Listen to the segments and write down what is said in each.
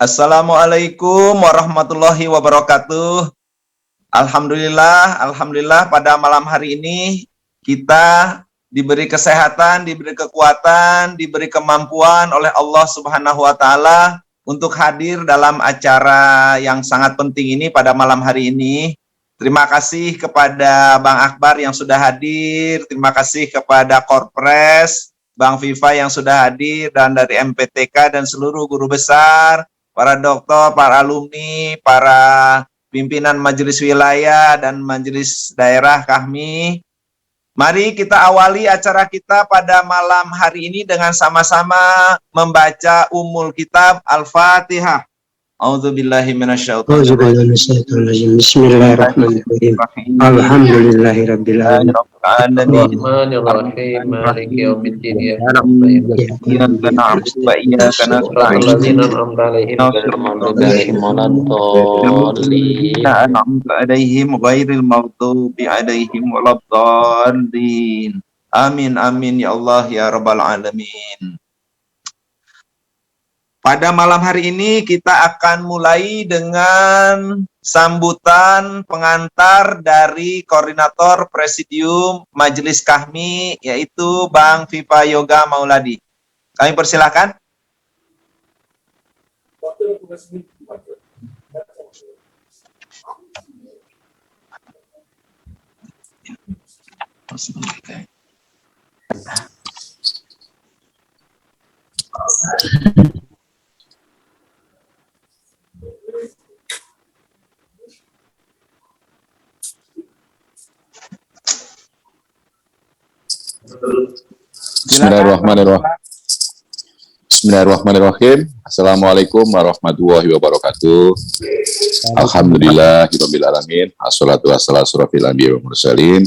Assalamualaikum warahmatullahi wabarakatuh. Alhamdulillah pada malam hari ini kita diberi kesehatan, diberi kekuatan, diberi kemampuan oleh Allah Subhanahu wa taala untuk hadir dalam acara yang sangat penting ini pada malam hari ini. Terima kasih kepada Bang Akbar yang sudah hadir, terima kasih kepada Korpres, Bang Viva yang sudah hadir, dan dari MPTK dan seluruh guru besar, para dokter, para alumni, para pimpinan majelis wilayah dan majelis daerah kami. Mari kita awali acara kita pada malam hari ini dengan sama-sama membaca Ummul Kitab Al-Fatihah. A'udzubillahi minasyaitonirrajim. Bismillahirrahmanirrahim. Alhamdulillahirabbil alamin. Bismillahirrahmanirrahim. Maliki yaumiddin. Iyyaka na'budu wa iyyaka nasta'in. An'amta 'alaihim ghairil maghdubi 'alaihim waladdallin. Amin amin ya Allah ya rabbal alamin. Pada malam hari ini kita akan mulai dengan sambutan pengantar dari koordinator presidium majelis kami, yaitu Bang Viva Yoga Mauladi. Kami persilakan. Bismillahirrahmanirrahim. Assalamualaikum warahmatullahi wabarakatuh. Alhamdulillahirabbil alamin. Assalatu wassalamu ala asyrofil anbiya'i wal mursalin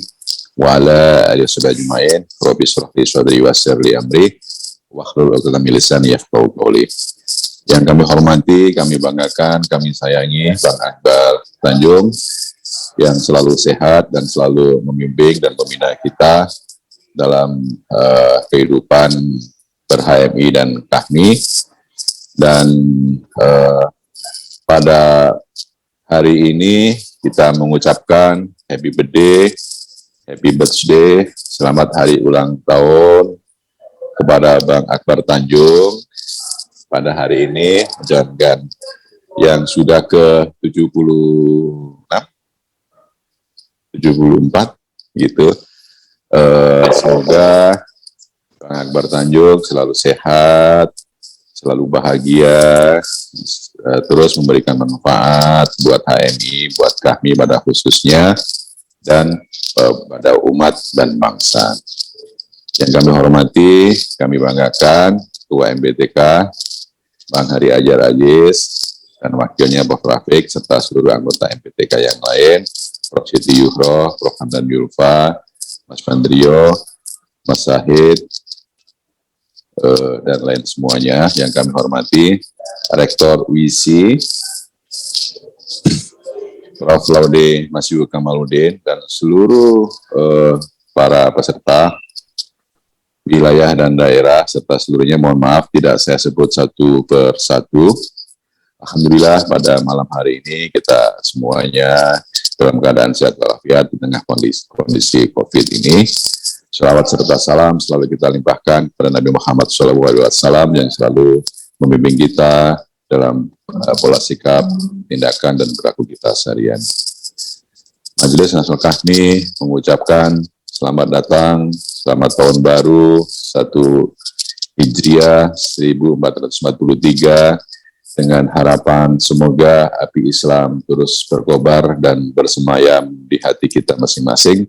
wa ala alihi washabihi. Rabbi shrah li sadri wa yassir li amri wahlul 'uqdatam min lisani yafqahu qawli. Yang kami hormati, kami banggakan, kami sayangi Bang Akbar Tanjung yang selalu sehat dan selalu membimbing dan membina kita dalam kehidupan ber-HMI dan KAHMI. Dan pada hari ini kita mengucapkan happy birthday, selamat hari ulang tahun kepada Bang Akbar Tanjung pada hari ini, menjalankan yang sudah ke 74 gitu. Semoga Bang Akbar Tanjung selalu sehat, selalu bahagia, terus memberikan manfaat buat HMI, buat kami pada khususnya, dan pada umat dan bangsa. Yang kami hormati, kami banggakan Ketua MBTK, Bang Hari Ajar Aziz, dan wakilnya Prof. Rafiq, serta seluruh anggota MBTK yang lain, Prof. Siti Yuhroh, Prof. Hamdan Yulfa, Mas Pandrio, Mas Sahid, dan lain semuanya yang kami hormati, Rektor WISI, Prof. Laude Masyu Kamaludin, dan seluruh para peserta wilayah dan daerah, serta seluruhnya mohon maaf tidak saya sebut satu persatu. Alhamdulillah pada malam hari ini kita semuanya dalam keadaan sehat walafiat di tengah kondisi COVID ini. Selawat serta salam selalu kita limpahkan kepada Nabi Muhammad SAW yang selalu membimbing kita dalam pola sikap, tindakan, dan perilaku kita seharian. Majelis Nasional KAHMI mengucapkan selamat datang, selamat tahun baru 1 Hijriah 1443 dengan harapan semoga api Islam terus berkobar dan bersemayam di hati kita masing-masing,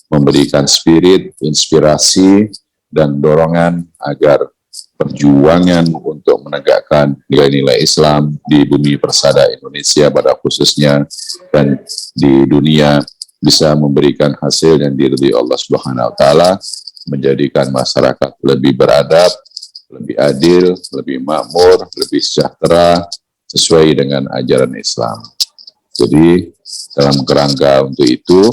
memberikan spirit, inspirasi, dan dorongan agar perjuangan untuk menegakkan nilai-nilai Islam di bumi persada Indonesia pada khususnya dan di dunia bisa memberikan hasil yang diridhoi Allah Subhanahu wa taala, menjadikan masyarakat lebih beradab, lebih adil, lebih makmur, lebih sejahtera sesuai dengan ajaran Islam. Jadi dalam kerangka untuk itu,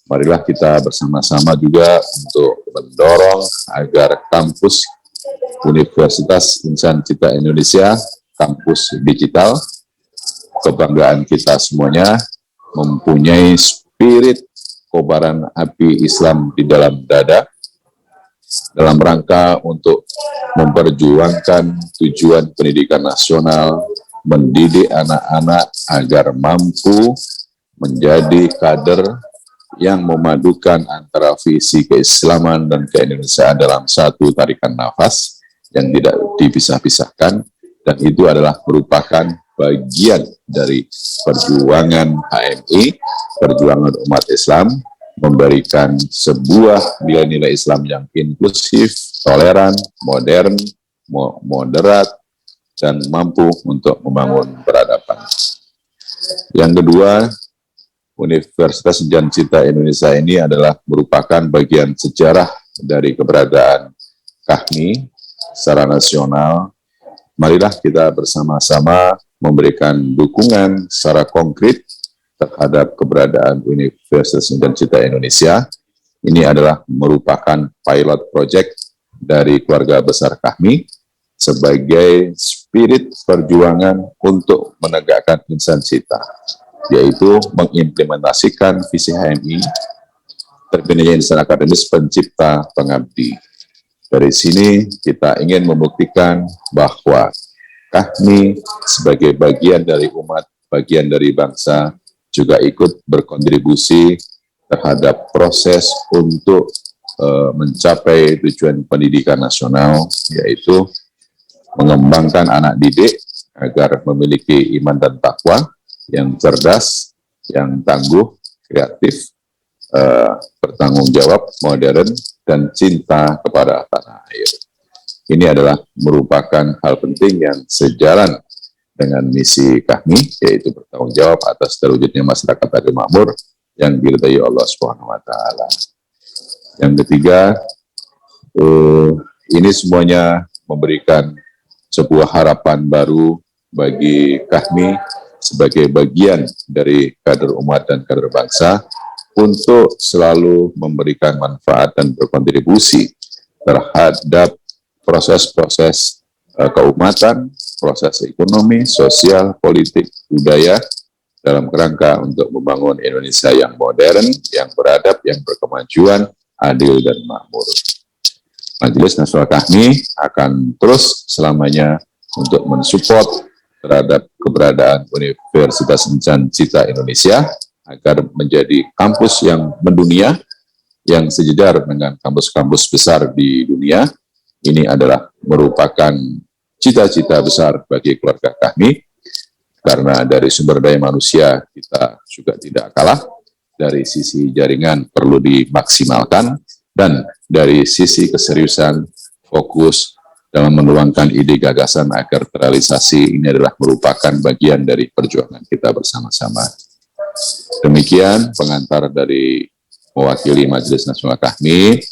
marilah kita bersama-sama juga untuk mendorong agar kampus Universitas Insan Cipta Indonesia, kampus digital, kebanggaan kita semuanya, mempunyai spirit kobaran api Islam di dalam dada, dalam rangka untuk memperjuangkan tujuan pendidikan nasional, mendidik anak-anak agar mampu menjadi kader yang memadukan antara visi keislaman dan keindonesiaan dalam satu tarikan nafas yang tidak dipisah-pisahkan, dan itu adalah merupakan bagian dari perjuangan HMI, perjuangan umat Islam, memberikan sebuah nilai-nilai Islam yang inklusif, toleran, modern, moderat, dan mampu untuk membangun peradaban. Yang kedua, Universitas Insan Cipta Indonesia ini adalah merupakan bagian sejarah dari keberadaan KAHMI secara nasional. Marilah kita bersama-sama memberikan dukungan secara konkret terhadap keberadaan Universitas Insan Cipta Indonesia. Ini adalah merupakan pilot project dari keluarga besar KAHMI sebagai spirit perjuangan untuk menegakkan Insan Cipta, yaitu mengimplementasikan visi HMI, terpilihnya insan akademis pencipta pengabdi. Dari sini kita ingin membuktikan bahwa KAHMI sebagai bagian dari umat, bagian dari bangsa, juga ikut berkontribusi terhadap proses untuk mencapai tujuan pendidikan nasional, yaitu mengembangkan anak didik agar memiliki iman dan takwa yang cerdas, yang tangguh, kreatif, bertanggung jawab, modern, dan cinta kepada tanah air. Ini adalah merupakan hal penting yang sejalan dengan misi KAHMI, yaitu bertanggung jawab atas terwujudnya masyarakat adil makmur yang diridhai Allah Subhanahu wa taala. Yang ketiga, ini semuanya memberikan sebuah harapan baru bagi KAHMI sebagai bagian dari kader umat dan kader bangsa untuk selalu memberikan manfaat dan berkontribusi terhadap proses-proses keumatan, proses ekonomi, sosial, politik, budaya dalam kerangka untuk membangun Indonesia yang modern, yang beradab, yang berkemajuan, adil, dan makmur. Majelis Nasional KAHMI akan terus selamanya untuk mensupport terhadap keberadaan Universitas Insan Cipta Indonesia agar menjadi kampus yang mendunia, yang sejajar dengan kampus-kampus besar di dunia. Ini adalah merupakan cita-cita besar bagi keluarga KAHMI, karena dari sumber daya manusia kita juga tidak kalah, dari sisi jaringan perlu dimaksimalkan, dan dari sisi keseriusan, fokus dalam menuangkan ide gagasan agar terrealisasi, ini adalah merupakan bagian dari perjuangan kita bersama-sama. Demikian pengantar dari mewakili Majelis Nasional KAHMI.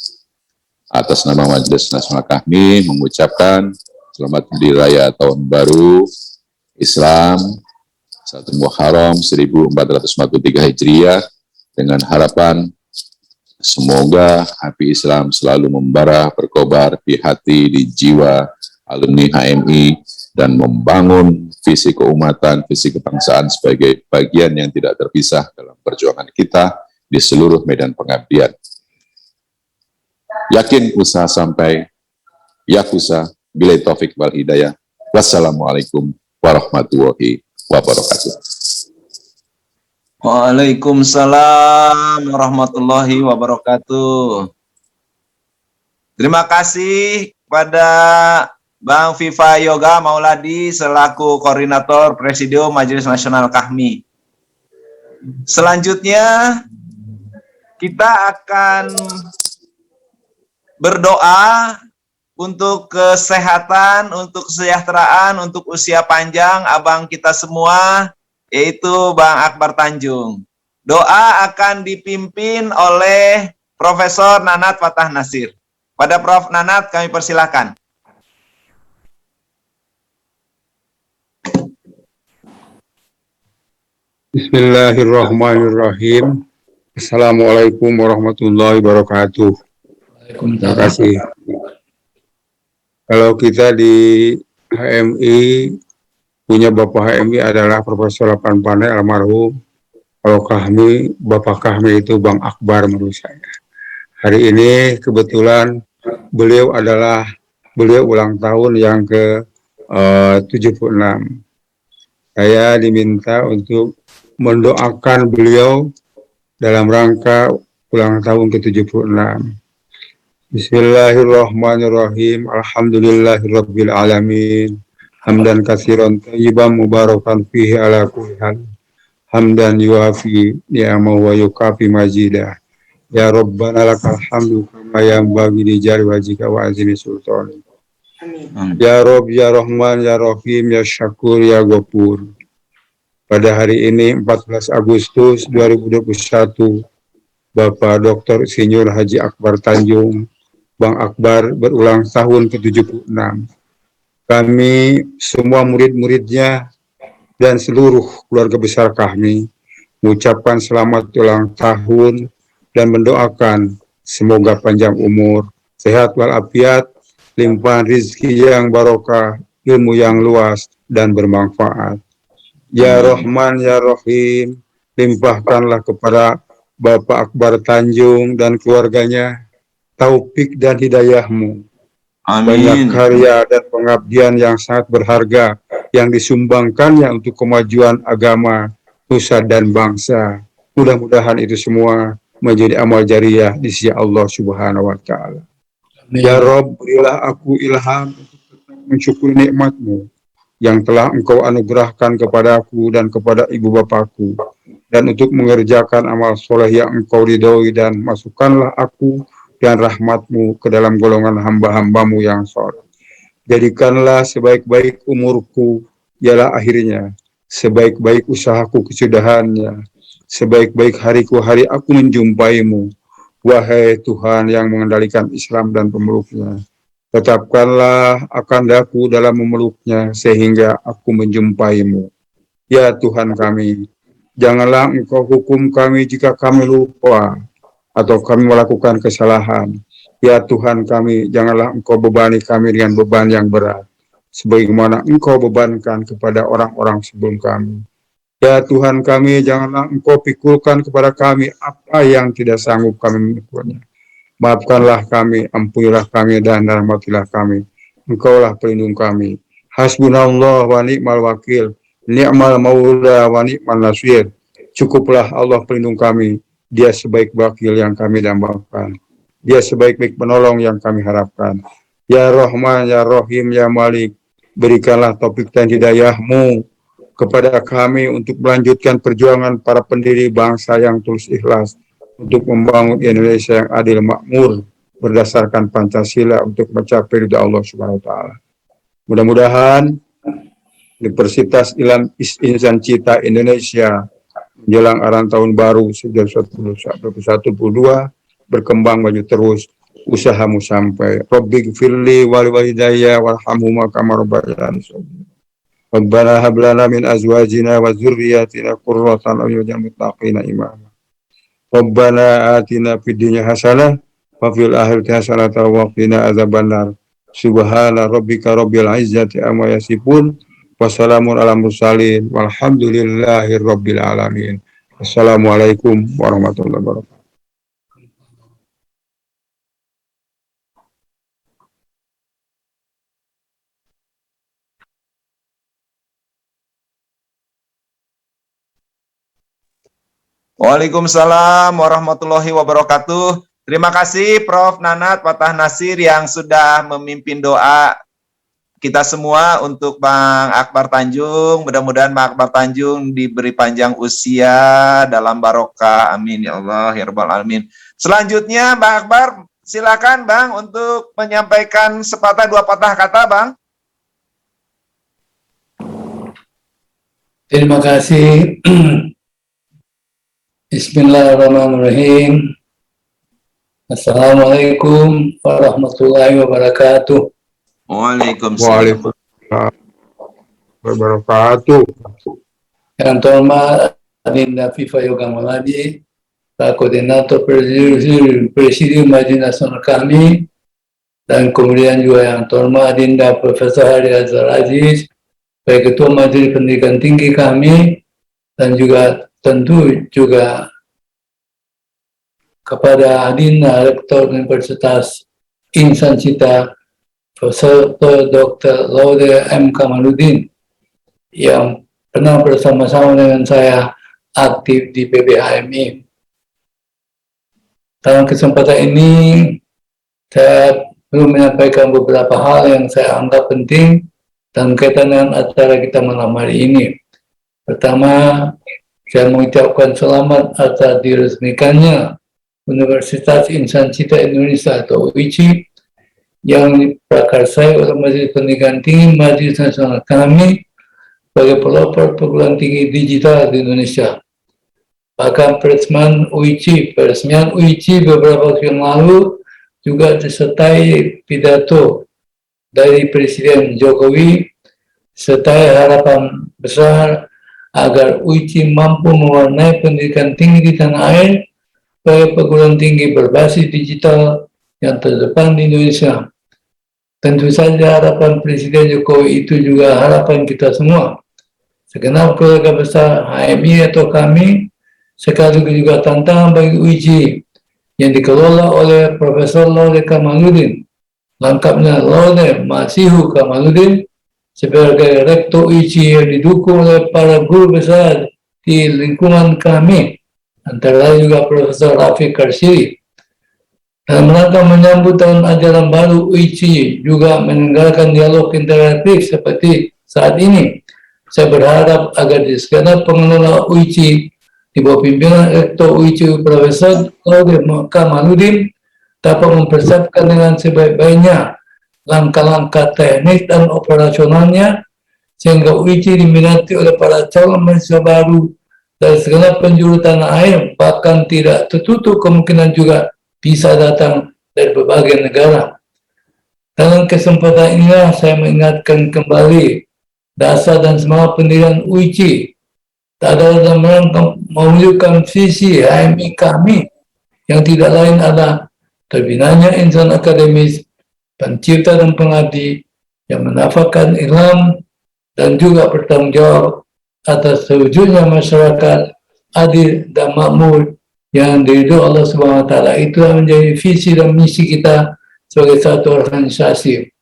Atas nama Majelis Nasional KAHMI mengucapkan selamat Hari Raya Tahun Baru Islam 1 Muharram 1443 Hijriah, dengan harapan semoga api Islam selalu membara, berkobar di hati, di jiwa alumni HMI, dan membangun visi keumatan, visi kebangsaan sebagai bagian yang tidak terpisah dalam perjuangan kita di seluruh medan pengabdian. Yakin usaha sampai, yakusa, bila taufik wal hidayah. Wassalamualaikum warahmatullahi wabarakatuh. Waalaikumsalam warahmatullahi wabarakatuh. Terima kasih kepada Bang Viva Yoga Mauladi selaku Koordinator Presidium Majelis Nasional KAHMI. Selanjutnya kita akan berdoa untuk kesehatan, untuk kesejahteraan, untuk usia panjang abang kita semua, yaitu Bang Akbar Tanjung. Doa akan dipimpin oleh Profesor Nanat Fatah Nasir. Pada Prof. Nanat kami persilakan. Bismillahirrahmanirrahim. Assalamualaikum warahmatullahi wabarakatuh. Terima kasih. Kalau kita di HMI punya Bapak HMI adalah Profesor Lapan Pandai almarhum. Kalau kami, Bapak kami itu Bang Akbar menurut saya. Hari ini kebetulan beliau ulang tahun yang ke 76. Saya diminta untuk mendoakan beliau dalam rangka ulang tahun ke-76. Bismillahirrahmanirrahim. Alhamdulillahirabbil alamin. Hamdan katsiran thayyiban mubarakan fihi ala kulli hal. Hamdan yuafi ni'amahu wa yukafi mazidah. Ya Rabbana lakal hamdu kama yanbaghi li jalali wajhika wa azimi sultanik. Ya Rabb, ya Rahman, ya Rahim, ya Syakur, ya Ghafur. Pada hari ini 14 Agustus 2021, Bapak Dr. Insinyur Haji Akbar Tanjung, Bang Akbar berulang tahun ke-76. Kami semua murid-muridnya dan seluruh keluarga besar kami mengucapkan selamat ulang tahun dan mendoakan semoga panjang umur, sehat walafiat, limpahan rezeki yang barokah, ilmu yang luas dan bermanfaat. Ya Rahman, ya Rahim, limpahkanlah kepada Bapak Akbar Tanjung dan keluarganya taufik dan hidayahmu. Banyak karya dan pengabdian yang sangat berharga yang disumbangkannya untuk kemajuan agama, nusa dan bangsa. Mudah-mudahan itu semua menjadi amal jariah di sisi Allah Subhanahu wa Ta'ala. Ya Rabb, berilah aku ilham untuk tetap mensyukuri nikmat-Mu yang telah Engkau anugerahkan kepadaku dan kepada ibu bapakku, dan untuk mengerjakan amal soleh yang Engkau ridhoi, dan masukkanlah aku dan rahmat-Mu ke dalam golongan hamba-hamba-Mu yang saleh. Jadikanlah sebaik-baik umurku ialah akhirnya, sebaik-baik usahaku kesudahannya, sebaik-baik hariku hari aku menjumpai-Mu. Wahai Tuhan yang mengendalikan Islam dan pemeluknya, tetapkanlah akandaku dalam memeluknya sehingga aku menjumpai-Mu. Ya Tuhan kami, janganlah Engkau hukum kami jika kami lupa atau kami melakukan kesalahan. Ya Tuhan kami, janganlah Engkau bebani kami dengan beban yang berat, sebagaimana Engkau bebankan kepada orang-orang sebelum kami. Ya Tuhan kami, janganlah Engkau pikulkan kepada kami apa yang tidak sanggup kami memikulnya. Maafkanlah kami, ampunilah kami, dan rahmatilah kami. Engkaulah pelindung kami. Hasbunallah wa ni'mal wakil, ni'mal maula wa ni'mal nasir. Cukuplah Allah pelindung kami. Dia sebaik wakil yang kami dambakan. Dia sebaik-baik penolong yang kami harapkan. Ya Rahman, ya Rahim, ya Malik, berikanlah taufik dan hidayah-Mu kepada kami untuk melanjutkan perjuangan para pendiri bangsa yang tulus ikhlas untuk membangun Indonesia yang adil makmur berdasarkan Pancasila untuk mencapai ridha Allah Subhanahu wa Ta'ala. Mudah-mudahan Universitas Islam Insan Cita Indonesia menjelang aran tahun baru sudah 2021 berkembang maju terus, usahamu sampai. Rabbi gfirli wal walidayya warhamhuma kama rabbayani shaghira. Rabbana hab lana min azwajina wa dzurriyyatina qurrata a'yun waj'alna muttaqina imama. Rabbana atina fid dunya hasanah wa fil akhirati hasanah wa qina adzabannar. Subhana rabbika rabbil izzati amma yasifun wa salamun alal mursalin walhamdulillahi rabbil alamin. Assalamualaikum warahmatullahi wabarakatuh. Waalaikumsalam warahmatullahi wabarakatuh. Terima kasih Prof. Nanat Fatah Nasir yang sudah memimpin doa kita semua untuk Bang Akbar Tanjung. Mudah-mudahan Bang Akbar Tanjung diberi panjang usia dalam barokah. Amin ya Allah ya Rabbal Alamin. Selanjutnya Bang Akbar, silakan Bang untuk menyampaikan sepatah dua patah kata Bang. Terima kasih. Bismillahirrahmanirrahim. Assalamualaikum warahmatullahi wabarakatuh. Waalaikumsalam. Waalaikumsalam wabarakatuh. Yang terhormat Adinda FIFA Yoga Maladi, Pak Koordinator Presidium Majelis Nasional kami, dan kemudian juga yang terhormat Adinda Profesor Hari Azhar Aziz, Pak Ketua Majelis Pendidikan Tinggi kami, dan juga tentu juga kepada Adinda Rektor Universitas Insan Cita, Profesor Dr. Laude M. Kamaluddin, yang pernah bersama-sama dengan saya aktif di PBHMI. Dalam kesempatan ini, saya perlu menyampaikan beberapa hal yang saya anggap penting dalam kaitan dengan acara kita malam hari ini. Pertama, saya mengucapkan selamat atas diresmikannya Universitas Insan Cita Indonesia atau UICI yang diprakarsai oleh Majelis Pendidikan Tinggi Majelis Nasional kami sebagai pelopor perguruan tinggi digital di Indonesia. Bahkan peresmian UICI beberapa waktu yang lalu juga disertai pidato dari Presiden Jokowi serta harapan besar agar UICI mampu mewarnai pendidikan tinggi di tanah air sebagai perguruan tinggi berbasis digital yang terdepan di Indonesia. Tentu saja harapan Presiden Jokowi itu juga harapan kita semua. Segenap keluarga besar HMI atau kami, sekaligus juga tantangan bagi UICI yang dikelola oleh Profesor Laude Kamaluddin, lengkapnya Laude Masihu Kamaluddin, sebagai Rektor UICI yang didukung oleh para guru besar di lingkungan kami, antara lain juga Profesor Rafiq Karsiri. Dalam rangka menyambut tahun ajaran baru, UICI juga menyelenggarakan dialog interaktif seperti saat ini. Saya berharap agar di segenap pengelola UICI di bawah pimpinan Rektor UICI Profesor Laude Kamaluddin dapat mempersiapkan dengan sebaik-baiknya langkah-langkah teknis dan operasionalnya sehingga UICI diminati oleh para calon mahasiswa baru dari segenap penjuru tanah air, bahkan tidak tertutup kemungkinan juga bisa datang dari berbagai negara. Dalam kesempatan inilah saya mengingatkan kembali dasar dan semangat pendirian UICI. Tak ada dalam rangka mewujudkan visi HMI kami yang tidak lain adalah terbinanya insan akademis, pencipta dan pengabdi yang menafkahkan Islam dan juga bertanggung jawab atas terwujudnya masyarakat adil dan makmur yang diridhoi Allah Subhanahu wa taala. Itulah menjadi visi dan misi kita sebagai satu organisasi.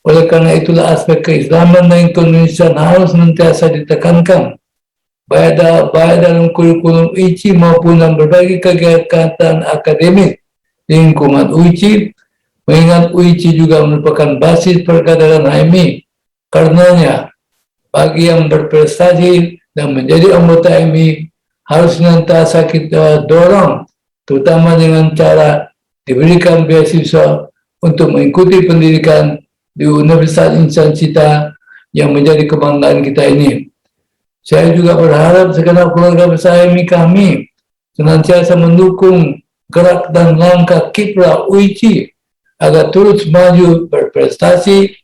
Oleh karena itulah aspek keislaman dan keindonesiaan harus senantiasa ditekankan baik dalam kurikulum UICI maupun dalam berbagai kegiatan akademik lingkungan UICI, mengingat UICI juga merupakan basis pergerakan HMI. Karenanya, bagi yang berprestasi dan menjadi anggota HMI harus senantiasa kita dorong, terutama dengan cara diberikan beasiswa untuk mengikuti pendidikan di Universitas Insan Cita yang menjadi kebanggaan kita ini. Saya juga berharap segenap keluarga besar HMI kami senantiasa mendukung gerak dan langkah kiprah UICI agar terus maju berprestasi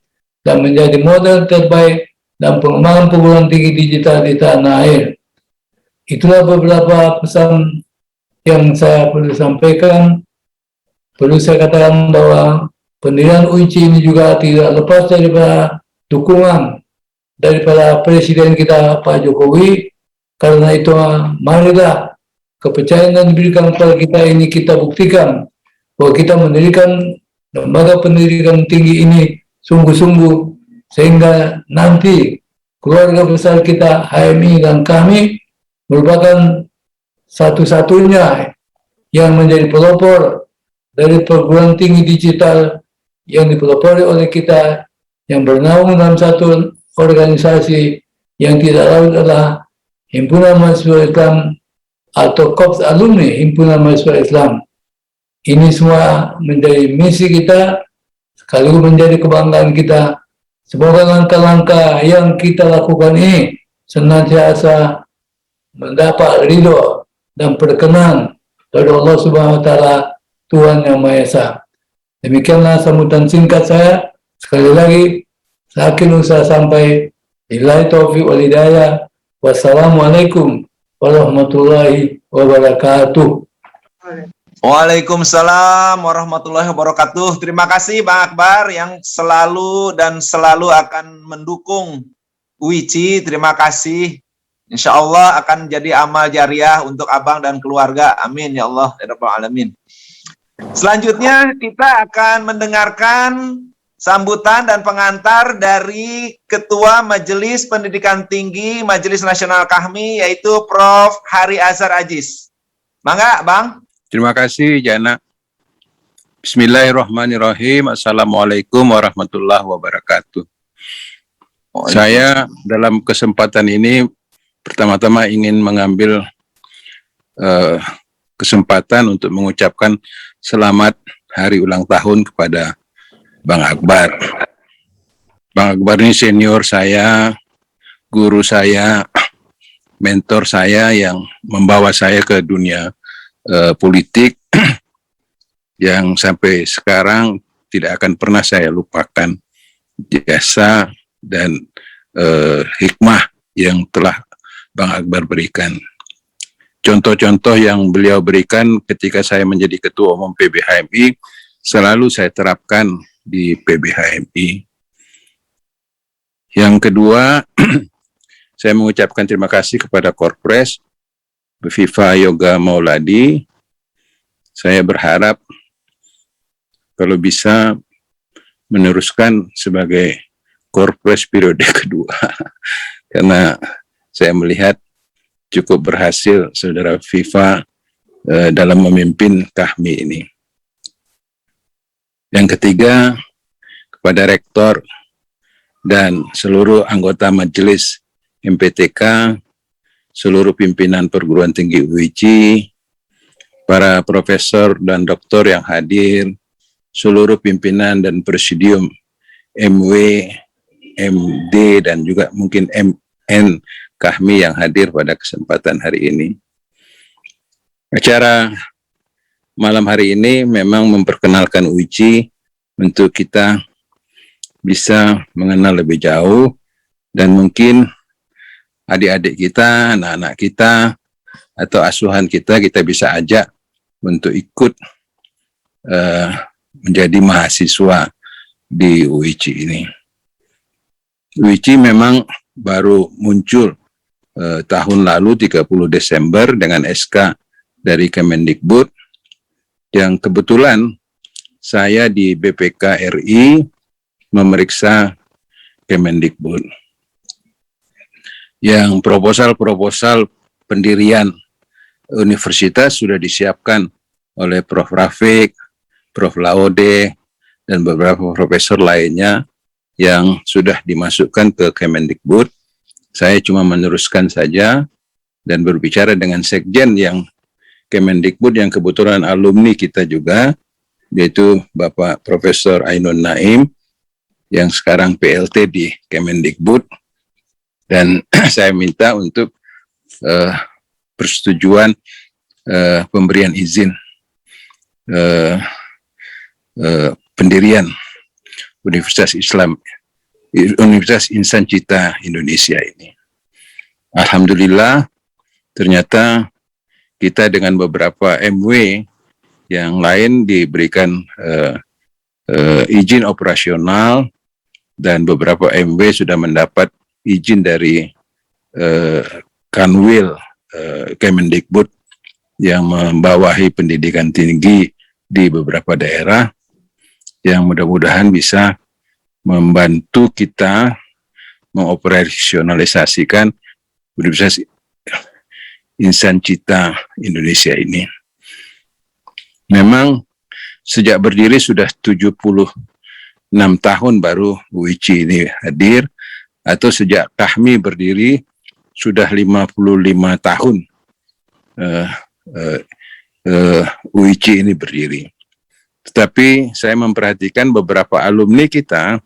dan menjadi model terbaik dalam pengembangan perguruan tinggi digital di tanah air. Itulah beberapa pesan yang saya perlu sampaikan. Perlu saya katakan bahwa pendirian UICI ini juga tidak lepas daripada dukungan daripada Presiden kita Pak Jokowi. Karena itu marilah kepercayaan yang diberikan kepada kita ini kita buktikan bahwa kita mendirikan lembaga pendidikan tinggi ini sungguh-sungguh sehingga nanti keluarga besar kita HMI dan kami merupakan satu-satunya yang menjadi pelopor dari perguruan tinggi digital yang dipelopori oleh kita yang bernaung dalam satu organisasi yang tidak lain adalah Himpunan Mahasiswa Islam atau Korps Alumni Himpunan Mahasiswa Islam. Ini semua menjadi misi kita, sekaligus menjadi kebanggaan kita. Semoga langkah-langkah yang kita lakukan ini senantiasa mendapat ridho dan perkenan dari Allah Subhanahu wa Ta'ala, Tuhan Yang Maha Esa. Demikianlah sambutan singkat saya. Sekali lagi, saya akhir usaha sampai. Billahi taufiq wal hidayah. Wassalamualaikum warahmatullahi wabarakatuh. Waalaikumsalam warahmatullahi wabarakatuh. Terima kasih Bang Akbar yang selalu akan mendukung UICI. Terima kasih. Insya Allah akan jadi amal jariah untuk Abang dan keluarga. Amin ya Allah ya Rabbal Alamin. Selanjutnya kita akan mendengarkan sambutan dan pengantar dari Ketua Majelis Pendidikan Tinggi Majelis Nasional Kahmi, yaitu Prof. Hari Azhar Aziz. Mangga, Bang. Terima kasih, Jana. Bismillahirrahmanirrahim. Assalamualaikum warahmatullahi wabarakatuh. Saya dalam kesempatan ini pertama-tama ingin mengambil kesempatan untuk mengucapkan selamat hari ulang tahun kepada Bang Akbar. Bang Akbar ini senior saya, guru saya, mentor saya yang membawa saya ke dunia politik yang sampai sekarang tidak akan pernah saya lupakan jasa dan hikmah yang telah Bang Akbar berikan. Contoh-contoh yang beliau berikan ketika saya menjadi Ketua Umum PBHMI selalu saya terapkan di PBHMI. Yang kedua, saya mengucapkan terima kasih kepada Korpres Viva Yoga Mauladi. Saya berharap kalau bisa meneruskan sebagai Korpres periode kedua, karena saya melihat cukup berhasil Saudara Viva dalam memimpin Kahmi ini. Yang ketiga, kepada Rektor dan seluruh anggota Majelis MPTK, seluruh pimpinan perguruan tinggi UICI, para profesor dan doktor yang hadir, seluruh pimpinan dan presidium MW, MD, dan juga mungkin MN Kahmi yang hadir pada kesempatan hari ini. Acara malam hari ini memang memperkenalkan UICI untuk kita bisa mengenal lebih jauh, dan mungkin adik-adik kita, anak-anak kita, atau asuhan kita bisa ajak untuk ikut menjadi mahasiswa di UICI ini. UICI memang baru muncul tahun lalu 30 Desember dengan SK dari Kemendikbud, yang kebetulan saya di BPK RI memeriksa Kemendikbud. Yang proposal pendirian universitas sudah disiapkan oleh Prof. Rafiq, Prof. Laude, dan beberapa profesor lainnya yang sudah dimasukkan ke Kemendikbud. Saya cuma meneruskan saja dan berbicara dengan Sekjen yang Kemendikbud yang kebetulan alumni kita juga, yaitu Bapak Profesor Ainun Naim, yang sekarang PLT di Kemendikbud. Dan saya minta untuk persetujuan pemberian izin pendirian Universitas Islam, Universitas Insan Cita Indonesia ini. Alhamdulillah, ternyata kita dengan beberapa MW yang lain diberikan izin operasional, dan beberapa MW sudah mendapat izin dari Kanwil Kemendikbud yang membawahi pendidikan tinggi di beberapa daerah, yang mudah-mudahan bisa membantu kita mengoperasionalisasikan Universitas Insan Cita Indonesia ini. Memang sejak berdiri sudah 75 6 tahun baru UIC ini hadir, atau sejak KAHMI berdiri sudah 55 tahun UIC ini berdiri. Tetapi saya memperhatikan beberapa alumni kita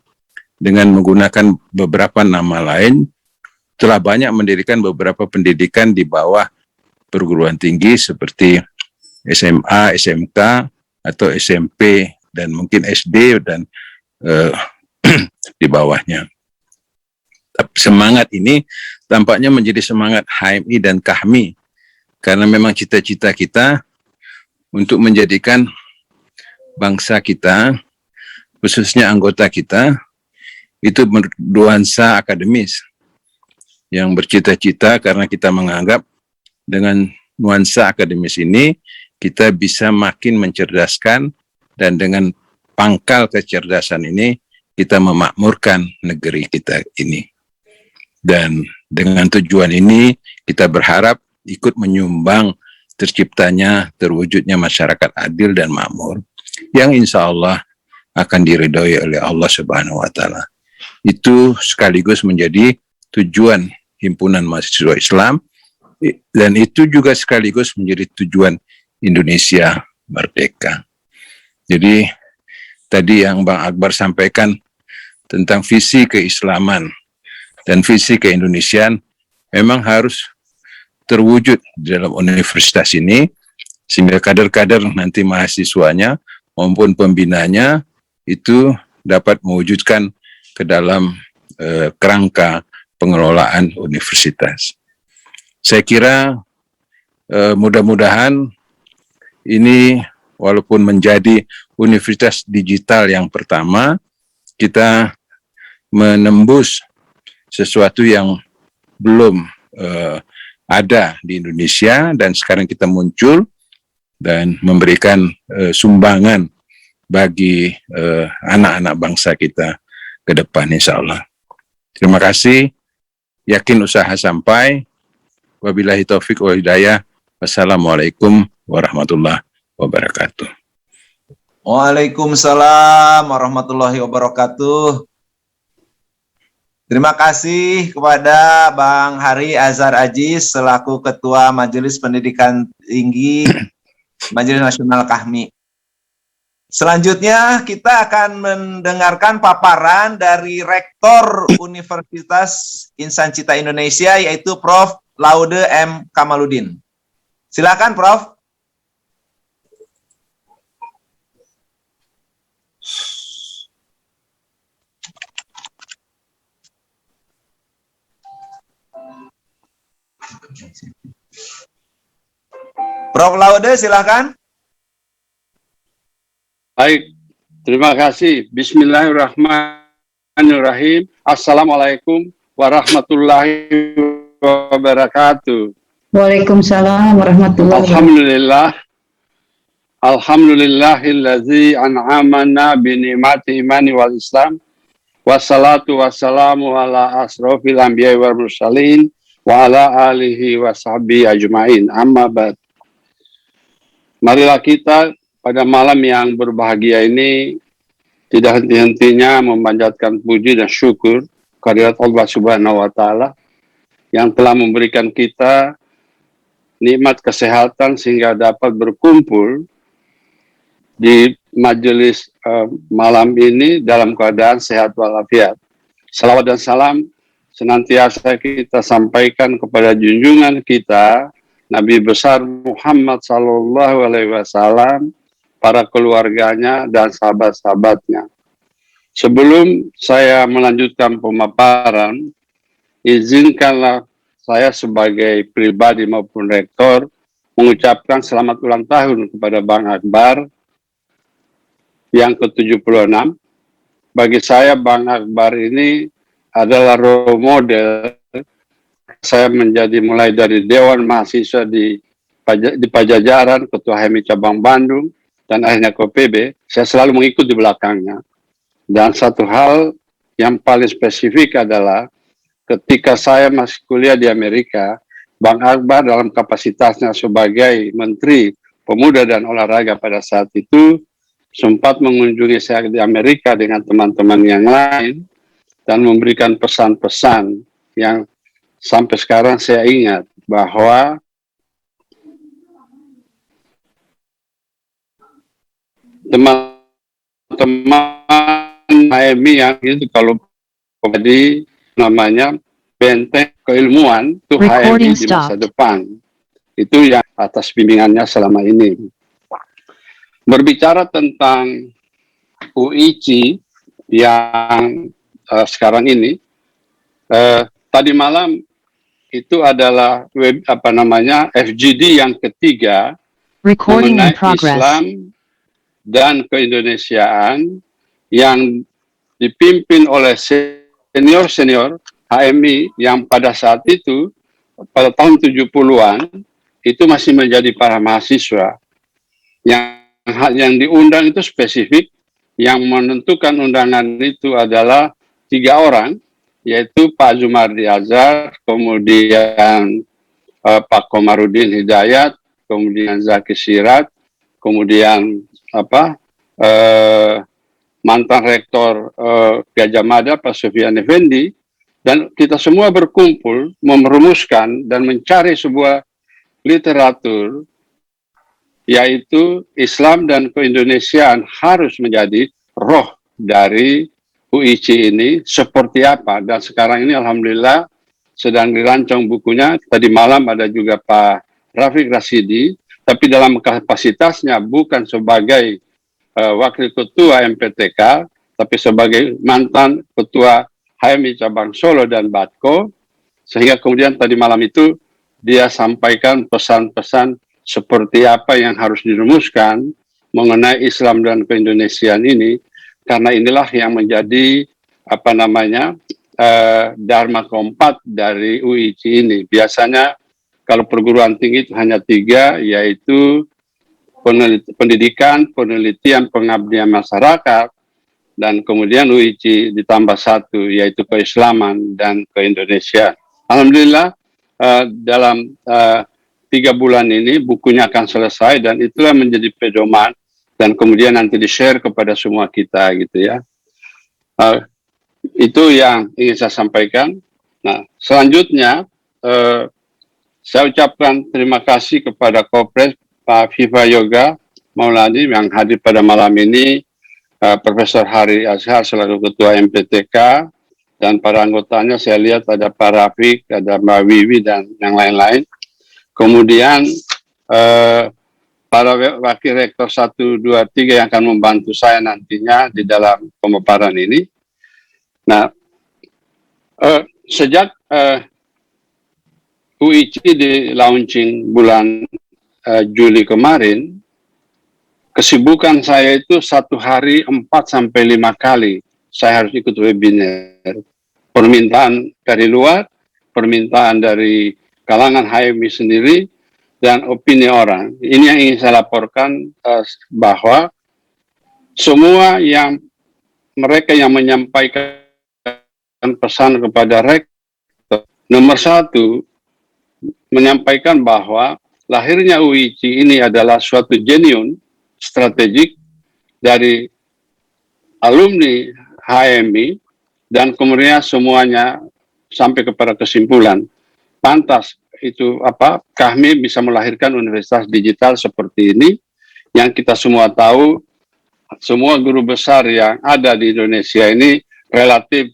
dengan menggunakan beberapa nama lain telah banyak mendirikan beberapa pendidikan di bawah perguruan tinggi seperti SMA, SMK, atau SMP, dan mungkin SD dan di bawahnya. Tapi semangat ini tampaknya menjadi semangat HMI dan KAHMI, karena memang cita-cita kita untuk menjadikan bangsa kita, khususnya anggota kita, itu bernuansa akademis, yang bercita-cita karena kita menganggap dengan nuansa akademis ini kita bisa makin mencerdaskan, dan dengan pangkal kecerdasan ini kita memakmurkan negeri kita ini. Dan dengan tujuan ini kita berharap ikut menyumbang terciptanya, terwujudnya masyarakat adil dan makmur yang insya Allah akan diridhoi oleh Allah Subhanahu wa Ta'ala. Itu sekaligus menjadi tujuan Himpunan Mahasiswa Islam, dan itu juga sekaligus menjadi tujuan Indonesia merdeka. Jadi tadi yang Bang Akbar sampaikan tentang visi keislaman dan visi keindonesiaan memang harus terwujud di dalam universitas ini, sehingga kader-kader nanti mahasiswanya maupun pembinanya itu dapat mewujudkan ke dalam kerangka pengelolaan universitas. Saya kira mudah-mudahan ini walaupun menjadi universitas digital yang pertama, kita menembus sesuatu yang belum ada di Indonesia, dan sekarang kita muncul dan memberikan sumbangan bagi anak-anak bangsa kita ke depan insya Allah. Terima kasih, yakin usaha sampai. Wabillahi taufik wal hidayah. Wassalamualaikum warahmatullahi wabarakatuh. Waalaikumsalam warahmatullahi wabarakatuh. Terima kasih kepada Bang Hari Azhar Aziz selaku Ketua Majelis Pendidikan Tinggi Majelis Nasional KAHMI. Selanjutnya kita akan mendengarkan paparan dari Rektor Universitas Insan Cita Indonesia, yaitu Prof. Laude M. Kamaludin. Silakan Prof. Prof. Laude, silakan. Baik, terima kasih. Bismillahirrahmanirrahim. Assalamualaikum warahmatullahi wabarakatuh. Waalaikumsalam warahmatullahi wabarakatuh. Alhamdulillahillazi an'amana bini'mati imani wal islam. Wassalatu wassalamu ala asrofil anbiya wal mursalin wa ala alihi wa sahbihi ajma'in. Amma ba'd. Marilah kita pada malam yang berbahagia ini tidak henti-hentinya memanjatkan puji dan syukur kehadirat Allah Subhanahu wa Ta'ala yang telah memberikan kita nikmat kesehatan sehingga dapat berkumpul di majelis malam ini dalam keadaan sehat walafiat. Salawat dan salam senantiasa kita sampaikan kepada junjungan kita Nabi besar Muhammad Sallallahu Alaihi Wasallam, para keluarganya dan sahabat-sahabatnya. Sebelum saya melanjutkan pemaparan, izinkanlah saya sebagai pribadi maupun rektor mengucapkan selamat ulang tahun kepada Bang Akbar yang ke-76. Bagi saya Bang Akbar ini adalah role model. Saya menjadi mulai dari Dewan Mahasiswa di Pajajaran, Ketua HMI Cabang Bandung, dan akhirnya ke PB, saya selalu mengikut di belakangnya. Dan satu hal yang paling spesifik adalah ketika saya masih kuliah di Amerika, Bang Akbar dalam kapasitasnya sebagai Menteri Pemuda dan Olahraga pada saat itu sempat mengunjungi saya di Amerika dengan teman-teman yang lain dan memberikan pesan-pesan yang sampai sekarang saya ingat, bahwa teman-teman HMI yang itu kalau jadi namanya benteng keilmuan itu HMI di masa depan. Itu yang atas bimbingannya selama ini. Berbicara tentang UIC yang sekarang ini, tadi malam itu adalah FGD yang ketiga mengenai Islam dan keindonesiaan yang dipimpin oleh senior-senior HMI yang pada saat itu, pada tahun 70-an, itu masih menjadi para mahasiswa. Yang diundang itu spesifik, yang menentukan undangan itu adalah 3 orang, yaitu Pak Zumardi Azhar, kemudian Pak Komarudin Hidayat, kemudian Zaki Sirat, kemudian mantan rektor Gajah Mada Pak Sufyan Effendi, dan kita semua berkumpul merumuskan dan mencari sebuah literatur, yaitu Islam dan keindonesiaan harus menjadi roh dari UIC ini seperti apa. Dan sekarang ini alhamdulillah sedang dirancang bukunya. Tadi malam ada juga Pak Rafiq Rasidi, tapi dalam kapasitasnya bukan sebagai wakil ketua MPTK, tapi sebagai mantan ketua HMI Cabang Solo dan Batko, sehingga kemudian tadi malam itu dia sampaikan pesan-pesan seperti apa yang harus dirumuskan mengenai Islam dan keindonesiaan ini, karena inilah yang menjadi dharma keempat dari UIC ini. Biasanya kalau perguruan tinggi itu hanya 3, yaitu pendidikan, penelitian, pengabdian masyarakat, dan kemudian UIC ditambah 1, yaitu keislaman dan keindonesiaan. Alhamdulillah dalam 3 bulan ini bukunya akan selesai, dan itulah menjadi pedoman dan kemudian nanti di-share kepada semua kita gitu ya. Itu yang ingin saya sampaikan. Nah, selanjutnya saya ucapkan terima kasih kepada Kopres Pak Viva Yoga Mauladi yang hadir pada malam ini, Profesor Hari Azhar selaku Ketua MPTK, dan para anggotanya saya lihat ada Pak Rafiq, ada Mbak Wiwi, dan yang lain-lain. Kemudian para wakil rektor 1, 2, 3 yang akan membantu saya nantinya di dalam pemaparan ini. Nah, sejak UIC di launching bulan Juli kemarin, kesibukan saya itu 1 hari 4 sampai 5 kali saya harus ikut webinar. Permintaan dari luar, permintaan dari kalangan HMI sendiri, dan opini orang. Ini yang ingin saya laporkan, bahwa semua yang mereka yang menyampaikan pesan kepada rektor, nomor 1, menyampaikan bahwa lahirnya UIC ini adalah suatu genuine strategik dari alumni HMI, dan kemudian semuanya sampai kepada kesimpulan pantas itu kami bisa melahirkan universitas digital seperti ini, yang kita semua tahu semua guru besar yang ada di Indonesia ini relatif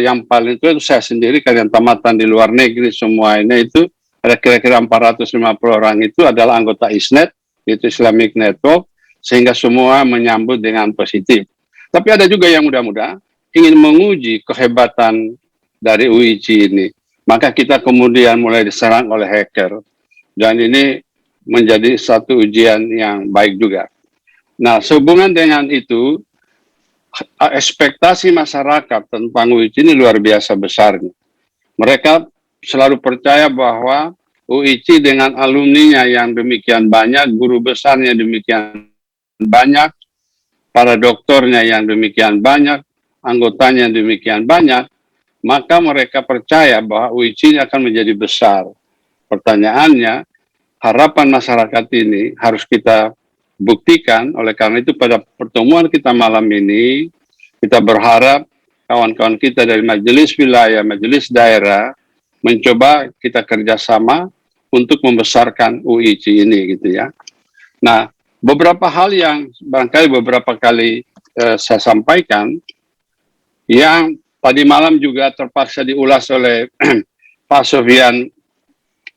yang paling itu saya sendiri, kalian tamatan di luar negeri semua ini itu ada kira-kira 450 orang itu adalah anggota ISNET, yaitu Islamic Network, sehingga semua menyambut dengan positif. Tapi ada juga yang muda-muda ingin menguji kehebatan dari UIC ini. Maka kita kemudian mulai diserang oleh hacker. Dan ini menjadi satu ujian yang baik juga. Nah, sehubungan dengan itu, ekspektasi masyarakat tentang UIC ini luar biasa besarnya. Mereka selalu percaya bahwa UIC dengan alumninya yang demikian banyak, guru besarnya demikian banyak, para doktornya yang demikian banyak, anggotanya demikian banyak, maka mereka percaya bahwa UIC ini akan menjadi besar. Pertanyaannya, harapan masyarakat ini harus kita buktikan. Oleh karena itu pada pertemuan kita malam ini, kita berharap kawan-kawan kita dari majelis wilayah, majelis daerah, mencoba kita kerjasama untuk membesarkan UIC ini gitu ya. Nah, beberapa hal yang barangkali beberapa kali saya sampaikan, yang tadi malam juga terpaksa diulas oleh Pak Sofyan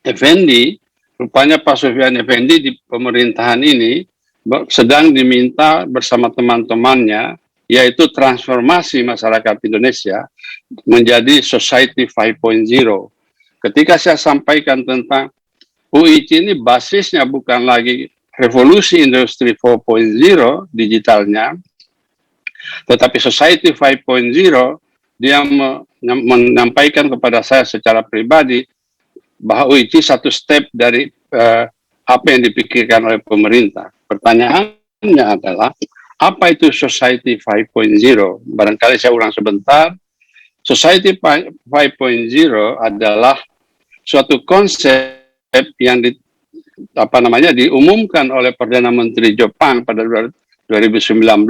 Effendi. Rupanya Pak Sofyan Effendi di pemerintahan ini sedang diminta bersama teman-temannya, yaitu transformasi masyarakat Indonesia menjadi Society 5.0. Ketika saya sampaikan tentang UIC ini basisnya bukan lagi revolusi industri 4.0 digitalnya, tetapi Society 5.0, dia menyampaikan kepada saya secara pribadi bahwa UIC satu step dari apa yang dipikirkan oleh pemerintah. Pertanyaannya adalah, apa itu Society 5.0? Barangkali saya ulang sebentar. Society 5.0 adalah suatu konsep yang diumumkan oleh Perdana Menteri Jepang pada 2019,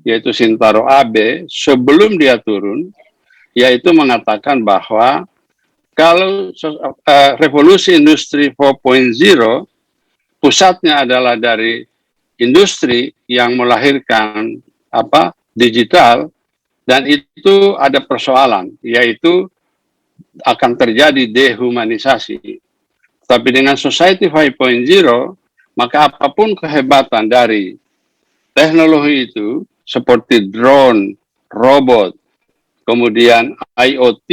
yaitu Shintaro Abe, sebelum dia turun, yaitu mengatakan bahwa kalau revolusi industri 4.0 pusatnya adalah dari industri yang melahirkan digital, dan itu ada persoalan, yaitu akan terjadi dehumanisasi. Tapi dengan Society 5.0, maka apapun kehebatan dari teknologi itu, seperti drone, robot, kemudian IoT,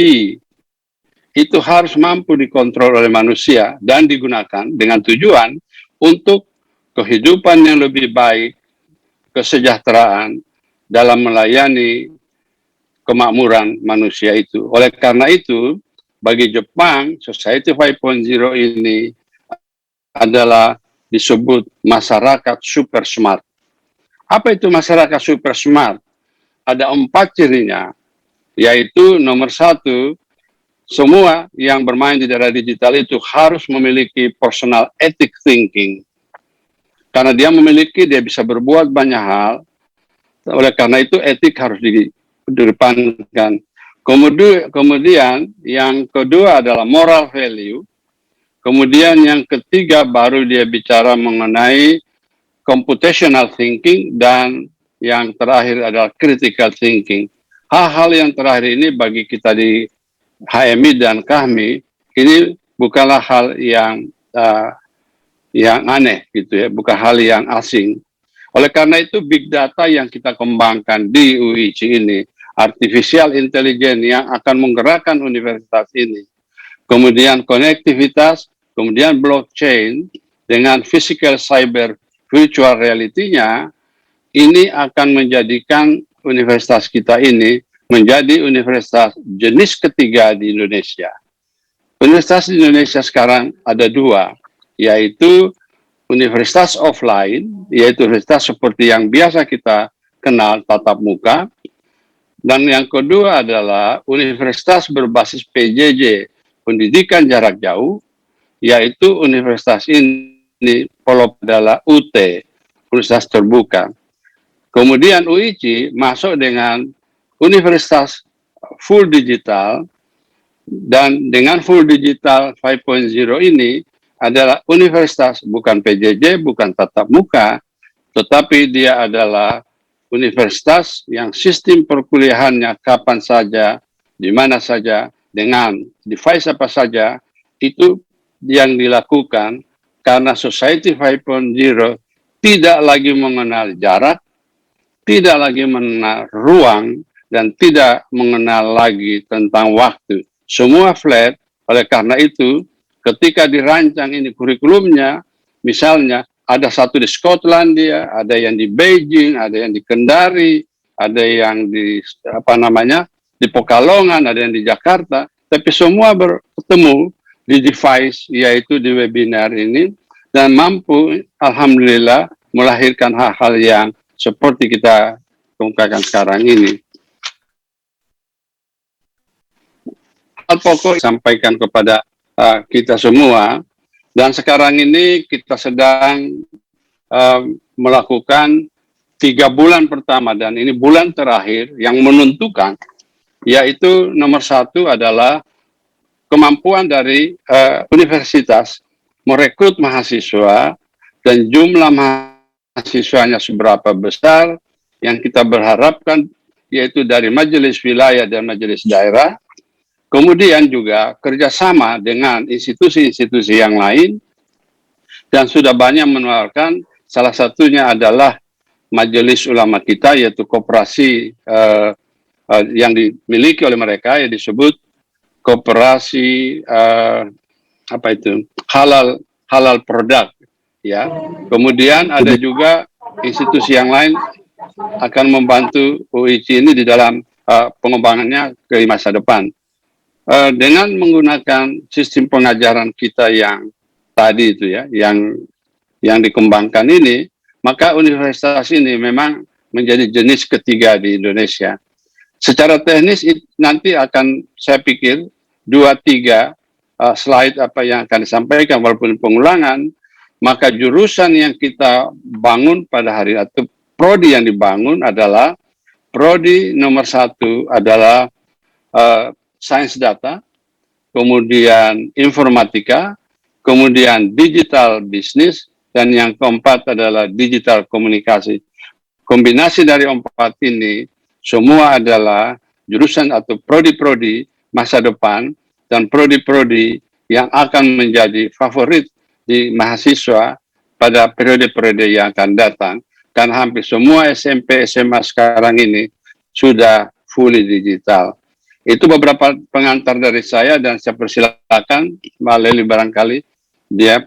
itu harus mampu dikontrol oleh manusia dan digunakan dengan tujuan untuk kehidupan yang lebih baik, kesejahteraan dalam melayani kemakmuran manusia itu. Oleh karena itu, bagi Jepang, Society 5.0 ini adalah disebut masyarakat super smart. Apa itu masyarakat super smart? Ada 4 cirinya, yaitu nomor 1, semua yang bermain di daerah digital itu harus memiliki personal ethic thinking. Karena dia bisa berbuat banyak hal, oleh karena itu etik harus dikedepankan. Kemudian yang kedua adalah moral value. Kemudian yang ketiga baru dia bicara mengenai computational thinking, dan yang terakhir adalah critical thinking. Hal-hal yang terakhir ini bagi kita di HMI dan KAHMI ini bukanlah hal yang aneh gitu ya, bukan hal yang asing. Oleh karena itu big data yang kita kembangkan di UIC ini, artificial intelligence yang akan menggerakkan universitas ini, kemudian konektivitas, kemudian blockchain dengan physical cyber virtual reality-nya, ini akan menjadikan universitas kita ini menjadi universitas jenis ketiga di Indonesia. Universitas di Indonesia sekarang ada 2, yaitu universitas offline, yaitu universitas seperti yang biasa kita kenal tatap muka, dan yang kedua adalah universitas berbasis PJJ, pendidikan jarak jauh, yaitu universitas ini adalah UT, Universitas Terbuka. Kemudian UIC masuk dengan universitas full digital, dan dengan full digital 5.0 ini adalah universitas bukan PJJ, bukan tatap muka, tetapi dia adalah universitas yang sistem perkuliahannya kapan saja, di mana saja, dengan device apa saja, itu yang dilakukan karena Society 5.0 tidak lagi mengenal jarak, tidak lagi mengenal ruang, dan tidak mengenal lagi tentang waktu. Semua flat. Oleh karena itu, ketika dirancang ini kurikulumnya, misalnya ada satu di Skotlandia, ada yang di Beijing, ada yang di Kendari, ada yang di di Pekalongan, ada yang di Jakarta, tapi semua bertemu di device, yaitu di webinar ini, dan mampu alhamdulillah melahirkan hal-hal yang seperti kita kemukakan sekarang ini. Hal pokok sampaikan kepada kita semua, dan sekarang ini kita sedang melakukan 3 bulan pertama, dan ini bulan terakhir yang menentukan, yaitu nomor 1 adalah kemampuan dari universitas merekrut mahasiswa dan jumlah mahasiswanya seberapa besar yang kita berharapkan, yaitu dari majelis wilayah dan majelis daerah. Kemudian juga kerjasama dengan institusi-institusi yang lain, dan sudah banyak menawarkan, salah satunya adalah majelis ulama kita, yaitu koperasi yang dimiliki oleh mereka, yang disebut koperasi halal produk, ya. Kemudian ada juga institusi yang lain akan membantu UIC ini di dalam pengembangannya ke masa depan. Dengan menggunakan sistem pengajaran kita yang tadi itu, ya, yang dikembangkan ini, maka universitas ini memang menjadi jenis ketiga di Indonesia. Secara teknis nanti akan, saya pikir, 2-3 slide apa yang akan disampaikan walaupun pengulangan, maka jurusan yang kita bangun pada hari atau prodi yang dibangun adalah prodi nomor 1 adalah sains data, kemudian informatika, kemudian digital business, dan yang keempat adalah digital komunikasi. Kombinasi dari 4 ini semua adalah jurusan atau prodi-prodi masa depan dan prodi-prodi yang akan menjadi favorit di mahasiswa pada periode-periode yang akan datang, karena hampir semua SMP, SMA sekarang ini sudah fully digital. Itu beberapa pengantar dari saya, dan saya persilakan Mbak Leli barangkali dia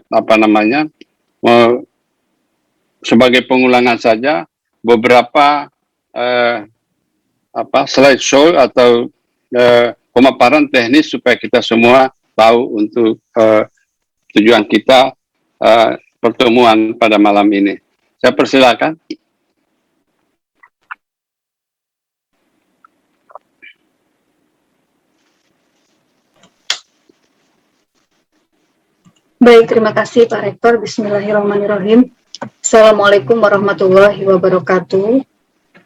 sebagai pengulangan saja beberapa slideshow atau pemaparan teknis supaya kita semua tahu untuk tujuan kita pertemuan pada malam ini. Saya persilakan. Baik, terima kasih Pak Rektor. Bismillahirrahmanirrahim. Assalamualaikum warahmatullahi wabarakatuh.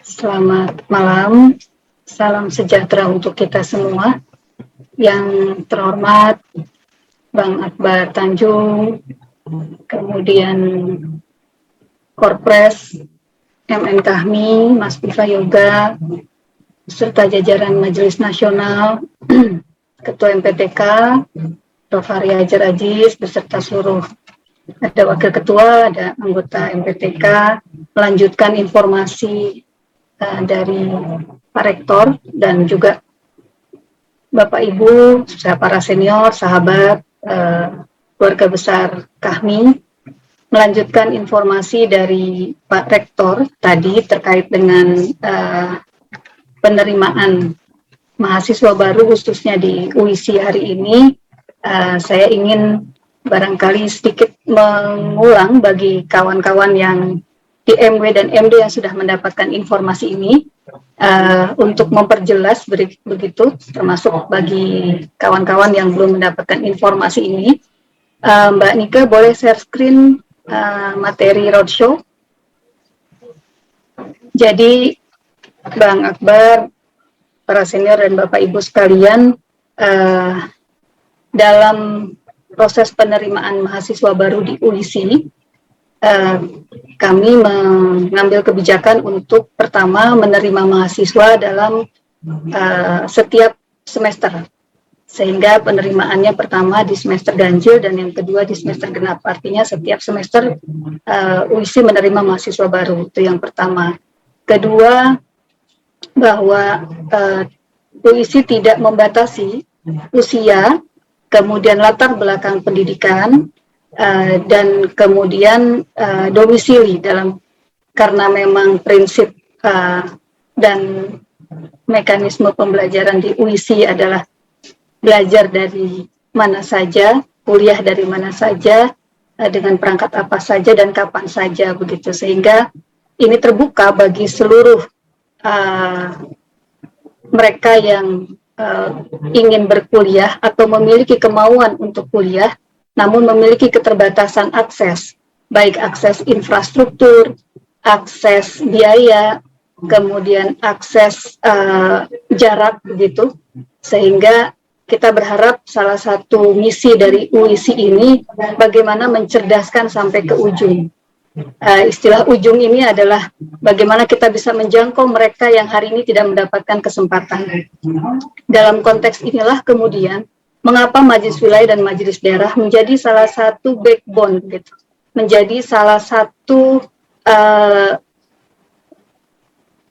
Selamat malam. Salam sejahtera untuk kita semua. Yang terhormat Bang Akbar Tanjung, kemudian Korpres MN Kahmi, Mas Viva Yoga, serta jajaran Majelis Nasional, Ketua MPTK, Prof. Hari Hajar Aziz, beserta seluruh, ada Wakil Ketua, ada anggota MPTK, melanjutkan informasi dari Pak Rektor, dan juga Bapak Ibu, para senior, sahabat, keluarga besar Kahmi, melanjutkan informasi dari Pak Rektor tadi terkait dengan penerimaan mahasiswa baru khususnya di UIC hari ini. Saya ingin barangkali sedikit mengulang bagi kawan-kawan yang di MW dan MD yang sudah mendapatkan informasi ini, untuk memperjelas begitu, termasuk bagi kawan-kawan yang belum mendapatkan informasi ini. Mbak Nika boleh share screen materi roadshow. Jadi Bang Akbar, para senior dan Bapak Ibu sekalian, dalam proses penerimaan mahasiswa baru di UIC, kami mengambil kebijakan untuk pertama menerima mahasiswa dalam setiap semester, sehingga penerimaannya pertama di semester ganjil dan yang kedua di semester genap. Artinya setiap semester UIC menerima mahasiswa baru, itu yang pertama. Kedua, bahwa UIC tidak membatasi usia, kemudian latar belakang pendidikan, dan kemudian domisili karena memang prinsip dan mekanisme pembelajaran di UIC adalah belajar dari mana saja, kuliah dari mana saja, dengan perangkat apa saja dan kapan saja, begitu, sehingga ini terbuka bagi seluruh mereka yang ingin berkuliah atau memiliki kemauan untuk kuliah, namun memiliki keterbatasan akses, baik akses infrastruktur, akses biaya, kemudian akses jarak begitu, sehingga kita berharap salah satu misi dari UISI ini bagaimana mencerdaskan sampai ke ujung. Istilah ujung ini adalah bagaimana kita bisa menjangkau mereka yang hari ini tidak mendapatkan kesempatan. Dalam konteks inilah kemudian mengapa Majelis Wilayah dan Majelis Daerah menjadi salah satu backbone, gitu, menjadi salah satu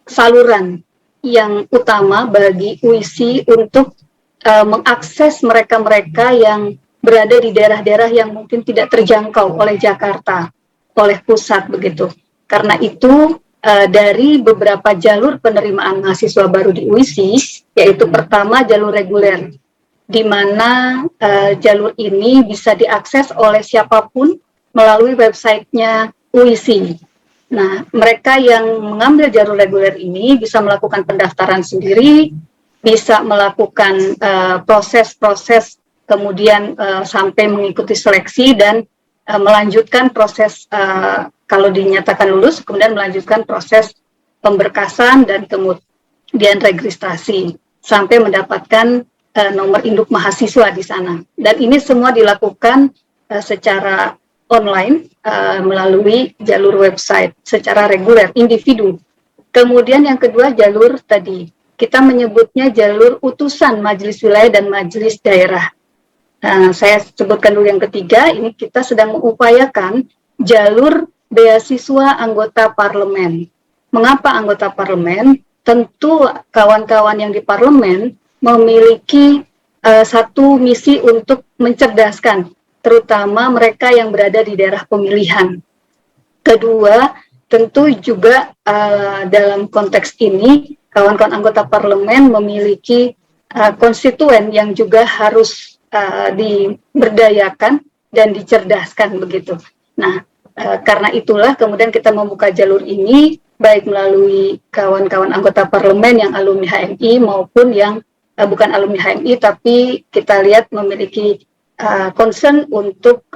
saluran yang utama bagi UISI untuk mengakses mereka-mereka yang berada di daerah-daerah yang mungkin tidak terjangkau oleh Jakarta, oleh pusat begitu. Karena itu dari beberapa jalur penerimaan mahasiswa baru di UISI, yaitu pertama jalur reguler, di mana jalur ini bisa diakses oleh siapapun melalui websitenya UISI. Nah, mereka yang mengambil jalur reguler ini bisa melakukan pendaftaran sendiri, bisa melakukan proses-proses, kemudian sampai mengikuti seleksi dan melanjutkan proses, kalau dinyatakan lulus, kemudian melanjutkan proses pemberkasan dan kemudian registrasi sampai mendapatkan nomor induk mahasiswa di sana. Dan ini semua dilakukan secara online melalui jalur website secara reguler, individu. Kemudian yang kedua jalur tadi, kita menyebutnya jalur utusan Majelis Wilayah dan Majelis Daerah. Saya sebutkan dulu yang ketiga, ini kita sedang mengupayakan jalur beasiswa anggota parlemen. Mengapa anggota parlemen? Tentu kawan-kawan yang di parlemen memiliki satu misi untuk mencerdaskan, terutama mereka yang berada di daerah pemilihan. Kedua, tentu juga dalam konteks ini, kawan-kawan anggota parlemen memiliki konstituen yang juga harus diberdayakan dan dicerdaskan begitu. Nah, karena itulah kemudian kita membuka jalur ini, baik melalui kawan-kawan anggota parlemen yang alumni HMI maupun yang bukan alumni HMI, tapi kita lihat memiliki concern untuk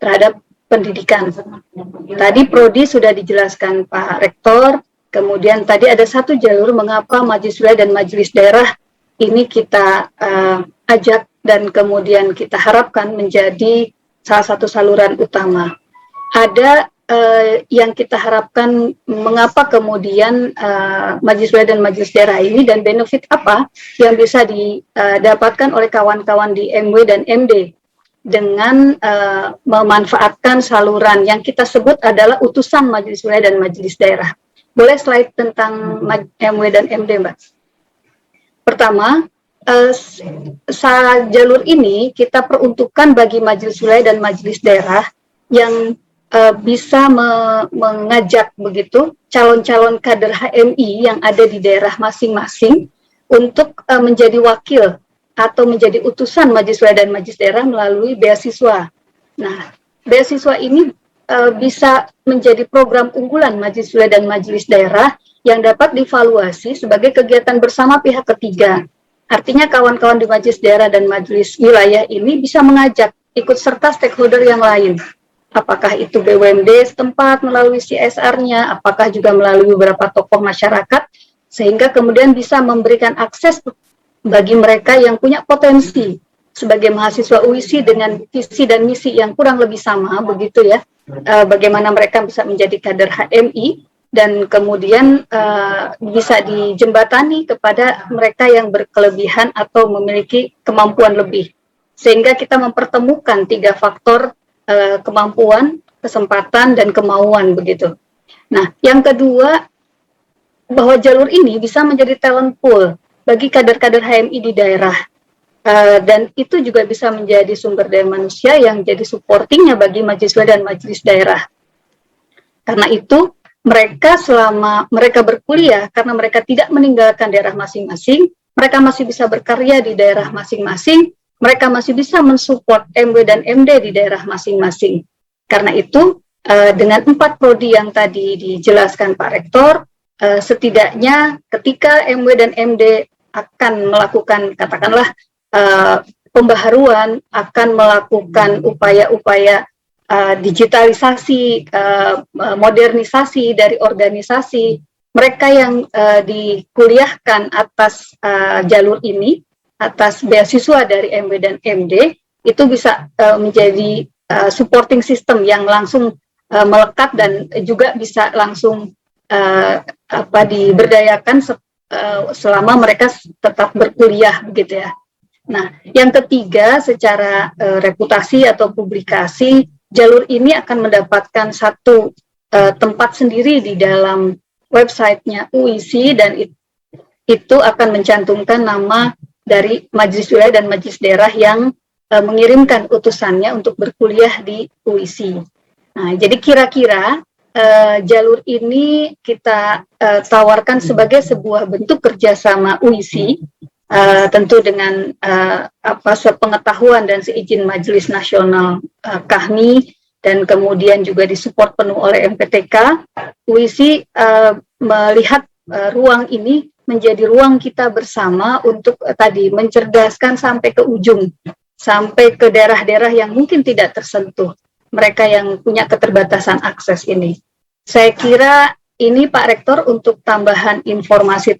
terhadap pendidikan. Tadi Prodi sudah dijelaskan Pak Rektor, kemudian tadi ada satu jalur mengapa Majelis Wilayah dan Majelis Daerah ini kita ajak dan kemudian kita harapkan menjadi salah satu saluran utama. Ada yang kita harapkan mengapa kemudian Majelis Wilayah dan Majelis Daerah ini dan benefit apa yang bisa didapatkan oleh kawan-kawan di MW dan MD dengan memanfaatkan saluran yang kita sebut adalah utusan Majelis Wilayah dan Majelis Daerah. Boleh slide tentang MW dan MD, Mbak? Pertama, jalur ini kita peruntukkan bagi Majelis Wilayah dan Majelis Daerah yang bisa mengajak begitu calon-calon kader HMI yang ada di daerah masing-masing untuk menjadi wakil atau menjadi utusan Majelis Wilayah dan Majelis Daerah melalui beasiswa. Nah, beasiswa ini bisa menjadi program unggulan Majelis Wilayah dan Majelis Daerah yang dapat dievaluasi sebagai kegiatan bersama pihak ketiga. Artinya kawan-kawan di Majelis Daerah dan Majelis Wilayah ini bisa mengajak ikut serta stakeholder yang lain. Apakah itu BUMD setempat melalui CSR-nya, apakah juga melalui beberapa tokoh masyarakat, sehingga kemudian bisa memberikan akses bagi mereka yang punya potensi sebagai mahasiswa UISI dengan visi dan misi yang kurang lebih sama, begitu ya, bagaimana mereka bisa menjadi kader HMI, dan kemudian bisa dijembatani kepada mereka yang berkelebihan atau memiliki kemampuan lebih. Sehingga kita mempertemukan 3 faktor kemampuan, kesempatan, dan kemauan begitu. Nah, yang kedua, bahwa jalur ini bisa menjadi talent pool bagi kader-kader HMI di daerah. Dan itu juga bisa menjadi sumber daya manusia yang jadi supportingnya bagi Majelis Wilayah dan Majelis Daerah. Karena itu, mereka selama mereka berkuliah, karena mereka tidak meninggalkan daerah masing-masing, mereka masih bisa berkarya di daerah masing-masing, mereka masih bisa mensupport MW dan MD di daerah masing-masing. Karena itu, dengan 4 prodi yang tadi dijelaskan Pak Rektor, setidaknya ketika MW dan MD akan melakukan, katakanlah, pembaharuan, akan melakukan upaya-upaya digitalisasi, modernisasi dari organisasi, mereka yang dikuliahkan atas jalur ini, atas beasiswa dari MB dan MD, itu bisa menjadi supporting system yang langsung melekat dan juga bisa langsung diberdayakan selama mereka tetap berkuliah begitu ya. Nah, yang ketiga secara reputasi atau publikasi, jalur ini akan mendapatkan satu tempat sendiri di dalam websitenya UISI dan itu akan mencantumkan nama dari majelis wilayah dan majelis daerah yang mengirimkan utusannya untuk berkuliah di UISI. Nah, jadi kira-kira jalur ini kita tawarkan sebagai sebuah bentuk kerjasama UISI, tentu dengan sepengetahuan dan seizin Majelis Nasional KAHMI, dan kemudian juga disupport penuh oleh MPTK. UISI melihat ruang ini menjadi ruang kita bersama untuk tadi mencerdaskan sampai ke ujung, sampai ke daerah-daerah yang mungkin tidak tersentuh, mereka yang punya keterbatasan akses ini. Saya kira ini Pak Rektor untuk tambahan informasi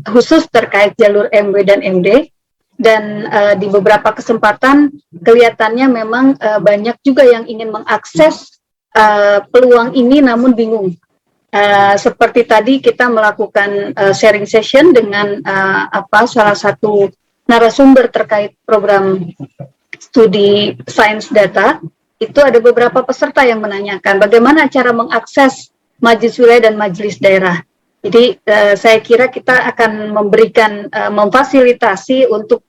khusus terkait jalur MW dan MD, dan di beberapa kesempatan kelihatannya memang banyak juga yang ingin mengakses peluang ini namun bingung. Seperti tadi kita melakukan sharing session dengan salah satu narasumber terkait program studi sains data, itu ada beberapa peserta yang menanyakan bagaimana cara mengakses majelis wilayah dan majelis daerah. Jadi saya kira kita akan memberikan memfasilitasi untuk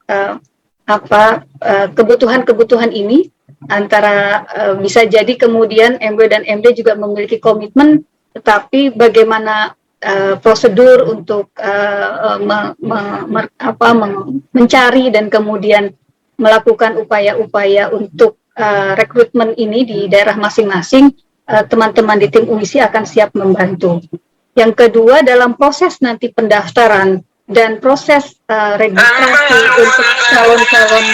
kebutuhan-kebutuhan ini, antara bisa jadi kemudian MW dan MD juga memiliki komitmen, tetapi bagaimana prosedur untuk mencari dan kemudian melakukan upaya-upaya untuk rekrutmen ini di daerah masing-masing, teman-teman di tim UISI akan siap membantu. Yang kedua, dalam proses nanti pendaftaran dan proses registrasi untuk calon-calon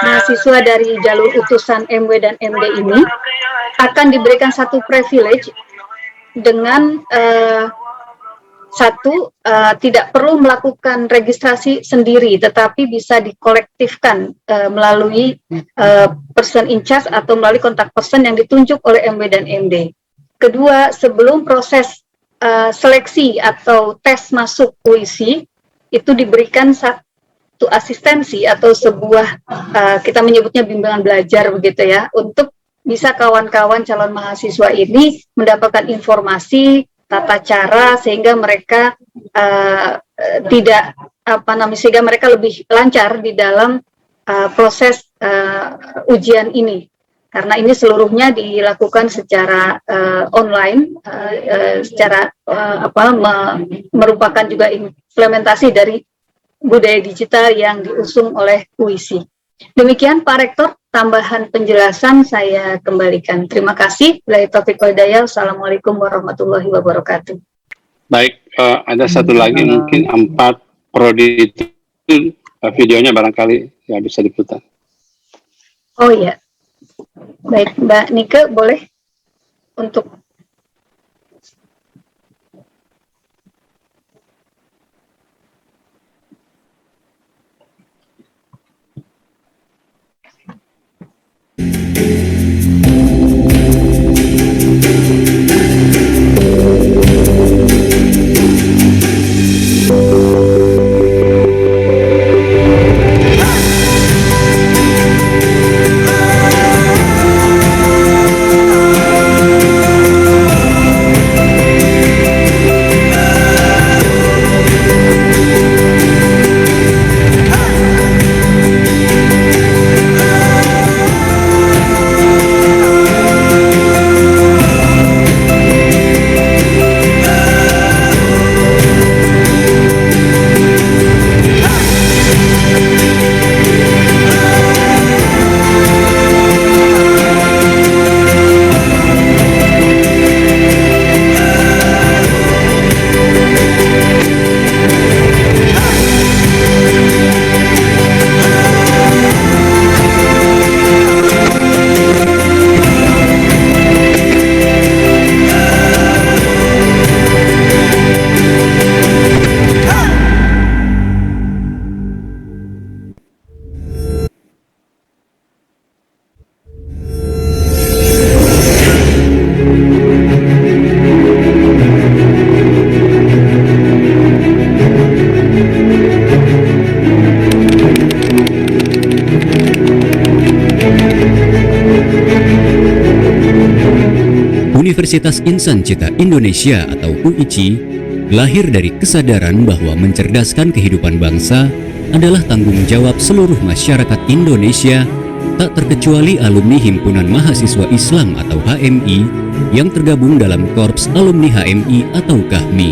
mahasiswa dari jalur utusan MW dan MD ini akan diberikan satu privilege dengan tidak perlu melakukan registrasi sendiri, tetapi bisa dikolektifkan melalui person in charge atau melalui kontak person yang ditunjuk oleh MW dan MD. Kedua, sebelum proses seleksi atau tes masuk UISI, itu diberikan satu asistensi atau sebuah kita menyebutnya bimbingan belajar begitu ya, untuk bisa kawan-kawan calon mahasiswa ini mendapatkan informasi tata cara sehingga mereka sehingga mereka lebih lancar di dalam proses ujian ini, karena ini seluruhnya dilakukan secara online, merupakan juga implementasi dari budaya digital yang diusung oleh UISI. Demikian Pak Rektor, tambahan penjelasan saya kembalikan. Terima kasih. Billahi taufiq wal hidayah. Assalamualaikum warahmatullahi wabarakatuh. Baik, ada satu lagi mungkin 4 prodi itu videonya barangkali ya bisa diputar. Oh iya. Baik, Mbak Nike boleh untuk Universitas Insan Cita Indonesia atau UICI lahir dari kesadaran bahwa mencerdaskan kehidupan bangsa adalah tanggung jawab seluruh masyarakat Indonesia, tak terkecuali alumni Himpunan Mahasiswa Islam atau HMI yang tergabung dalam Korps Alumni HMI atau KAHMI.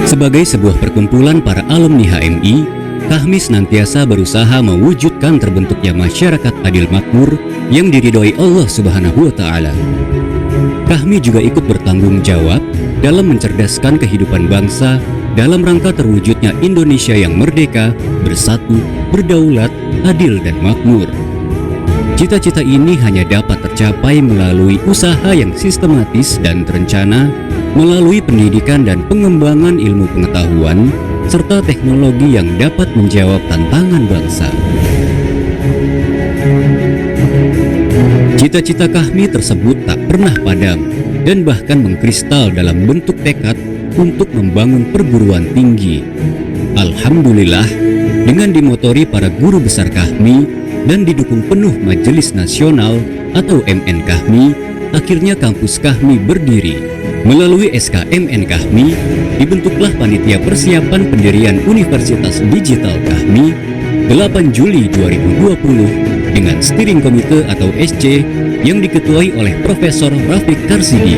Sebagai sebuah perkumpulan para alumni HMI, KAHMI senantiasa berusaha mewujudkan terbentuknya masyarakat adil makmur yang diridhoi Allah Subhanahu wa Ta'ala. KAHMI juga ikut bertanggung jawab dalam mencerdaskan kehidupan bangsa dalam rangka terwujudnya Indonesia yang merdeka, bersatu, berdaulat, adil, dan makmur. Cita-cita ini hanya dapat tercapai melalui usaha yang sistematis dan terencana, melalui pendidikan dan pengembangan ilmu pengetahuan, serta teknologi yang dapat menjawab tantangan bangsa. Cita-cita KAHMI tersebut tak pernah padam dan bahkan mengkristal dalam bentuk tekad untuk membangun perguruan tinggi. Alhamdulillah, dengan dimotori para guru besar KAHMI dan didukung penuh Majelis Nasional atau MN KAHMI, akhirnya kampus KAHMI berdiri. Melalui SK MN KAHMI, dibentuklah Panitia Persiapan Pendirian Universitas Digital KAHMI 8 Juli 2020 dengan Steering Komite atau SC yang diketuai oleh Profesor Rafiq Karsidi,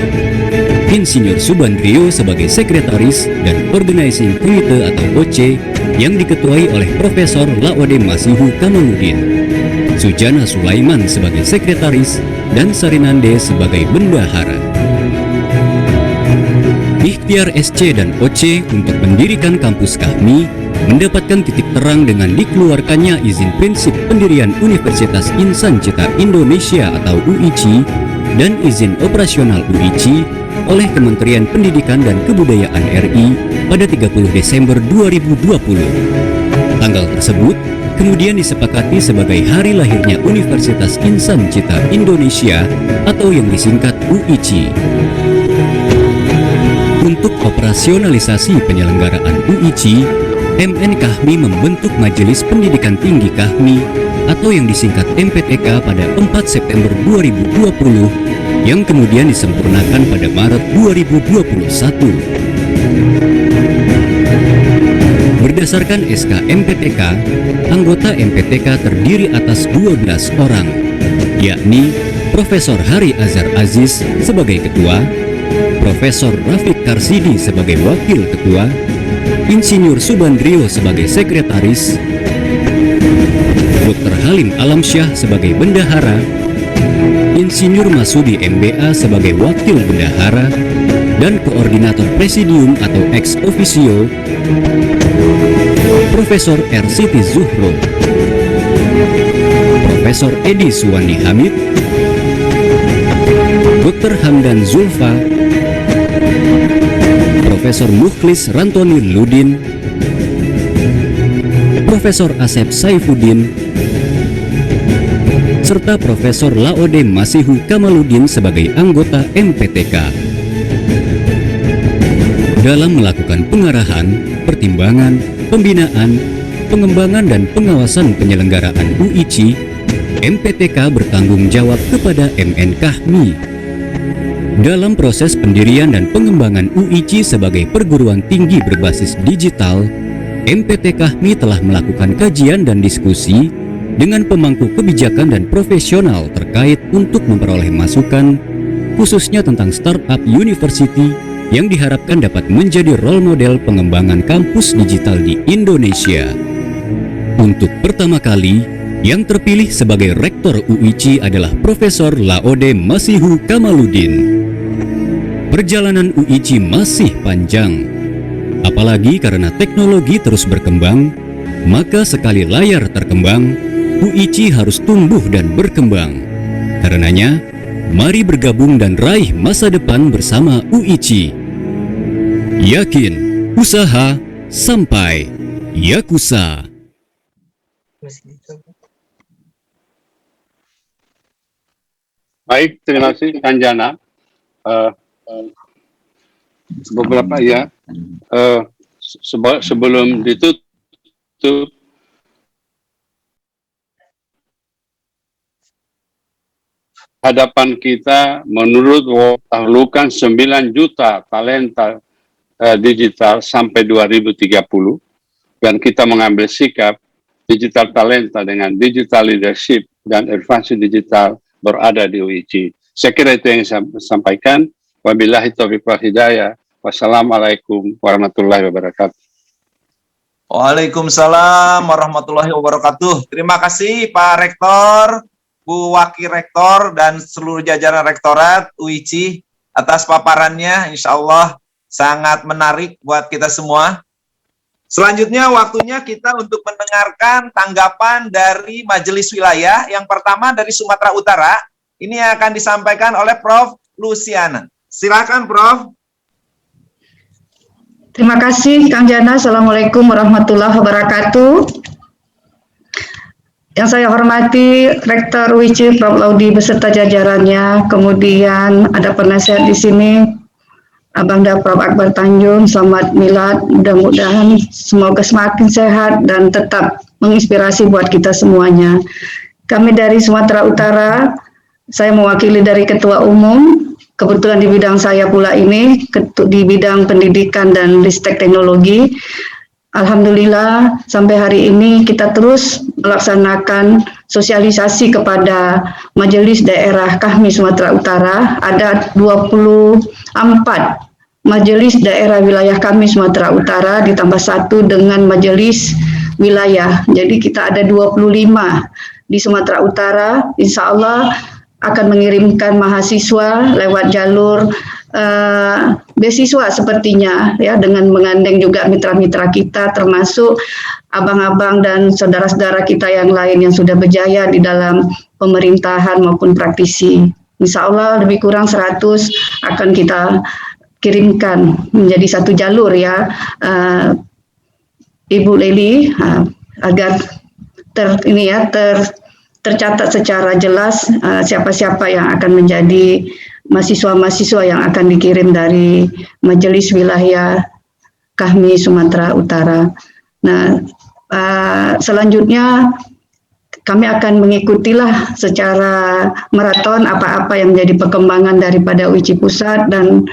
Insinyur Subandrio sebagai Sekretaris, dan Organizing Committee atau OC yang diketuai oleh Profesor Laode Masihu Kamaluddin, Sujana Sulaiman sebagai Sekretaris, dan Sarinande sebagai Bendahara. Ikhtiar SC dan OC untuk mendirikan kampus KAHMI mendapatkan titik terang dengan dikeluarkannya izin prinsip pendirian Universitas Insan Cita Indonesia atau UICI dan izin operasional UICI oleh Kementerian Pendidikan dan Kebudayaan RI pada 30 Desember 2020. Tanggal tersebut kemudian disepakati sebagai hari lahirnya Universitas Insan Cita Indonesia atau yang disingkat UICI. Untuk operasionalisasi penyelenggaraan UICI, MN KAHMI membentuk Majelis Pendidikan Tinggi KAHMI atau yang disingkat MPTK pada 4 September 2020 yang kemudian disempurnakan pada Maret 2021. Berdasarkan SK MPTK, anggota MPTK terdiri atas 12 orang, yakni Profesor Hari Azhar Aziz sebagai ketua, Profesor Rafiq Karsidi sebagai wakil ketua, Insinyur Subandrio sebagai sekretaris, Dr. Halim Alamsyah sebagai bendahara, Insinyur Masudi MBA sebagai wakil bendahara, dan koordinator presidium atau ex officio, Profesor R. Siti Zuhro, Profesor Edi Suwandi Hamid, Dr. Hamdan Zulfa, Profesor Mukhlis Rantoni Ludin, Profesor Asep Saifuddin, serta Profesor Laode Masihu Kamaluddin sebagai anggota MPTK. Dalam melakukan pengarahan, pertimbangan, pembinaan, pengembangan dan pengawasan penyelenggaraan UICI, MPTK bertanggung jawab kepada MN KAHMI. Dalam proses pendirian dan pengembangan UICI sebagai perguruan tinggi berbasis digital, MPT KAHMI telah melakukan kajian dan diskusi dengan pemangku kebijakan dan profesional terkait untuk memperoleh masukan, khususnya tentang startup university yang diharapkan dapat menjadi role model pengembangan kampus digital di Indonesia. Untuk pertama kali, yang terpilih sebagai rektor UICI adalah Profesor Laode Masihu Kamaluddin. Perjalanan UICI masih panjang, apalagi karena teknologi terus berkembang, maka sekali layar terkembang, UICI harus tumbuh dan berkembang. Karenanya, mari bergabung dan raih masa depan bersama UICI. Yakin, usaha, sampai Yakuza. Baik, terima kasih Kanjana. Beberapa ya, sebelum ditutup, hadapan kita menurut tahlukan 9 juta talenta digital sampai 2030, dan kita mengambil sikap digital talenta dengan digital leadership dan advance digital berada di UIC. Saya kira itu yang saya sampaikan. Wabillahi taufiq wal hidayah. Wassalamualaikum warahmatullahi wabarakatuh. Waalaikumsalam warahmatullahi wabarakatuh. Terima kasih Pak Rektor, Bu Wakil Rektor, dan seluruh jajaran Rektorat UIC atas paparannya. Insya Allah sangat menarik buat kita semua. Selanjutnya waktunya kita untuk mendengarkan tanggapan dari Majelis Wilayah. Yang pertama dari Sumatera Utara. Ini akan disampaikan oleh Prof. Luciana. Silakan Prof. Terima kasih Kang Jana. Assalamualaikum warahmatullahi wabarakatuh. Yang saya hormati Rektor UIC Prof. Laudi beserta jajarannya. Kemudian ada penasihat di sini Abangda Prof. Akbar Tanjung. Selamat milad. Mudah-mudahan semoga semakin sehat dan tetap menginspirasi buat kita semuanya. Kami dari Sumatera Utara. Saya mewakili dari Ketua Umum. Kebetulan di bidang saya pula ini, di bidang pendidikan dan ristek teknologi. Alhamdulillah sampai hari ini kita terus melaksanakan sosialisasi kepada Majelis Daerah kami Sumatera Utara. Ada 24 Majelis Daerah Wilayah kami Sumatera Utara ditambah 1 dengan Majelis Wilayah. Jadi kita ada 25 di Sumatera Utara. Insya Allah akan mengirimkan mahasiswa lewat jalur beasiswa sepertinya ya, dengan mengandeng juga mitra-mitra kita termasuk abang-abang dan saudara-saudara kita yang lain yang sudah berjaya di dalam pemerintahan maupun praktisi. Insya Allah lebih kurang 100 akan kita kirimkan menjadi satu jalur ya, Ibu Leli, agar tercatat secara jelas siapa-siapa yang akan menjadi mahasiswa-mahasiswa yang akan dikirim dari Majelis Wilayah kami Sumatera Utara. Nah, selanjutnya kami akan mengikutilah secara maraton apa-apa yang menjadi perkembangan daripada UIC Pusat, dan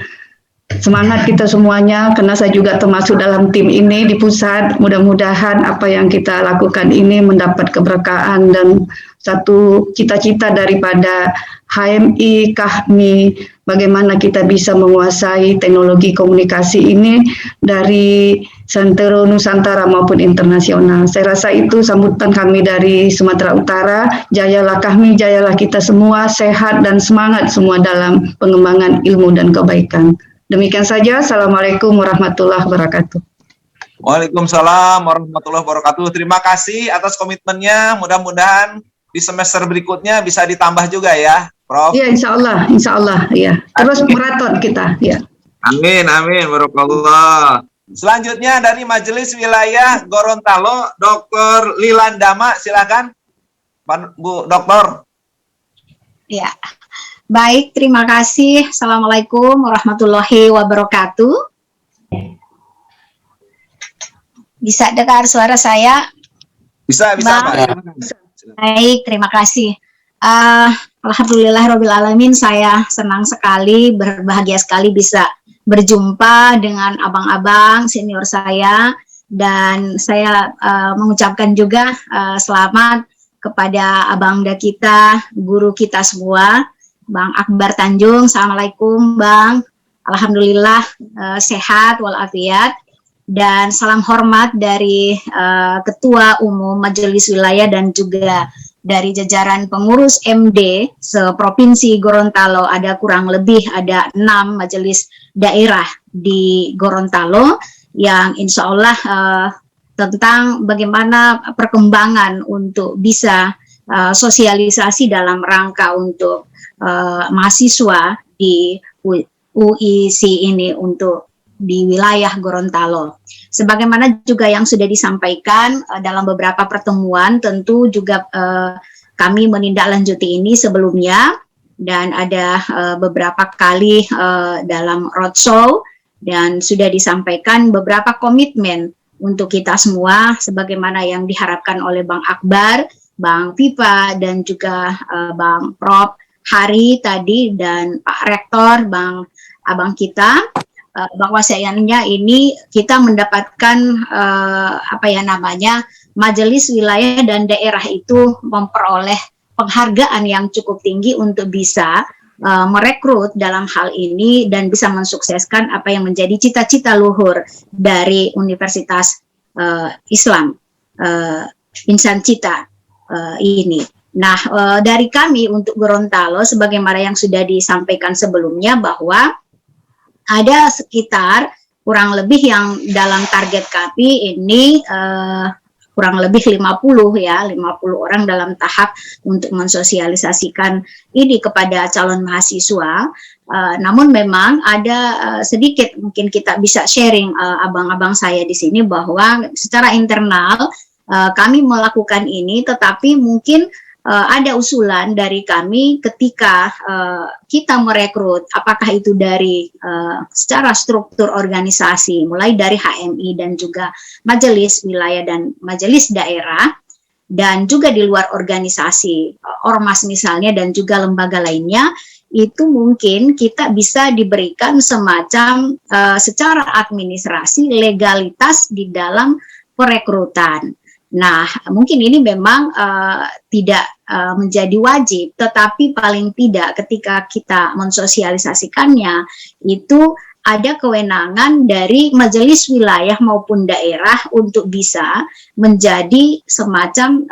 semangat kita semuanya, karena saya juga termasuk dalam tim ini di pusat. Mudah-mudahan apa yang kita lakukan ini mendapat keberkahan dan satu cita-cita daripada HMI, KAHMI, bagaimana kita bisa menguasai teknologi komunikasi ini dari santero Nusantara maupun internasional. Saya rasa itu sambutan kami dari Sumatera Utara. Jayalah KAHMI, jayalah kita semua, sehat dan semangat semua dalam pengembangan ilmu dan kebaikan. Demikian saja. Assalamualaikum warahmatullahi wabarakatuh. Waalaikumsalam warahmatullahi wabarakatuh. Terima kasih atas komitmennya. Mudah-mudahan di semester berikutnya bisa ditambah juga ya, Prof. Iya, insya Allah, ya. Terus maraton kita, ya. Amin, amin, barakallah. Selanjutnya dari Majelis Wilayah Gorontalo, Dr. Lilandama, silakan, Bu Doktor. Ya, baik, terima kasih. Assalamualaikum warahmatullahi wabarakatuh. Bisa dengar suara saya? Bisa, Pak. Baik, terima kasih. Alhamdulillahirrabbilalamin, saya senang sekali, berbahagia sekali bisa berjumpa dengan abang-abang senior saya, dan saya mengucapkan juga selamat kepada abangda kita, guru kita semua, Bang Akbar Tanjung. Assalamualaikum Bang, alhamdulillah sehat walafiat, dan salam hormat dari Ketua Umum Majelis Wilayah dan juga dari jajaran pengurus MD seprovinsi Gorontalo. Ada kurang lebih ada 6 majelis daerah di Gorontalo yang insya Allah tentang bagaimana perkembangan untuk bisa sosialisasi dalam rangka untuk mahasiswa di UIC ini untuk di wilayah Gorontalo. Sebagaimana juga yang sudah disampaikan dalam beberapa pertemuan, tentu juga kami menindaklanjuti ini sebelumnya, dan ada beberapa kali dalam roadshow, dan sudah disampaikan beberapa komitmen untuk kita semua, sebagaimana yang diharapkan oleh Bang Akbar, Bang Pipa, dan juga Bang Prof. Hari tadi dan Pak Rektor, Abang kita, bahwa sayangnya ini kita mendapatkan majelis wilayah dan daerah itu memperoleh penghargaan yang cukup tinggi untuk bisa merekrut dalam hal ini dan bisa mensukseskan apa yang menjadi cita-cita luhur dari Universitas Islam Insan Cita ini. Nah, dari kami untuk Gorontalo, sebagaimana yang sudah disampaikan sebelumnya, bahwa ada sekitar kurang lebih yang dalam target kami ini kurang lebih 50 orang dalam tahap untuk mensosialisasikan ini kepada calon mahasiswa. Namun memang ada sedikit mungkin kita bisa sharing abang-abang saya di sini bahwa secara internal kami melakukan ini, tetapi mungkin ada usulan dari kami ketika kita merekrut, apakah itu dari secara struktur organisasi, mulai dari HMI dan juga majelis wilayah dan majelis daerah, dan juga di luar organisasi, ormas misalnya, dan juga lembaga lainnya, itu mungkin kita bisa diberikan semacam secara administrasi legalitas di dalam perekrutan. Nah, mungkin ini memang tidak menjadi wajib, tetapi paling tidak ketika kita mensosialisasikannya, itu ada kewenangan dari majelis wilayah maupun daerah untuk bisa menjadi semacam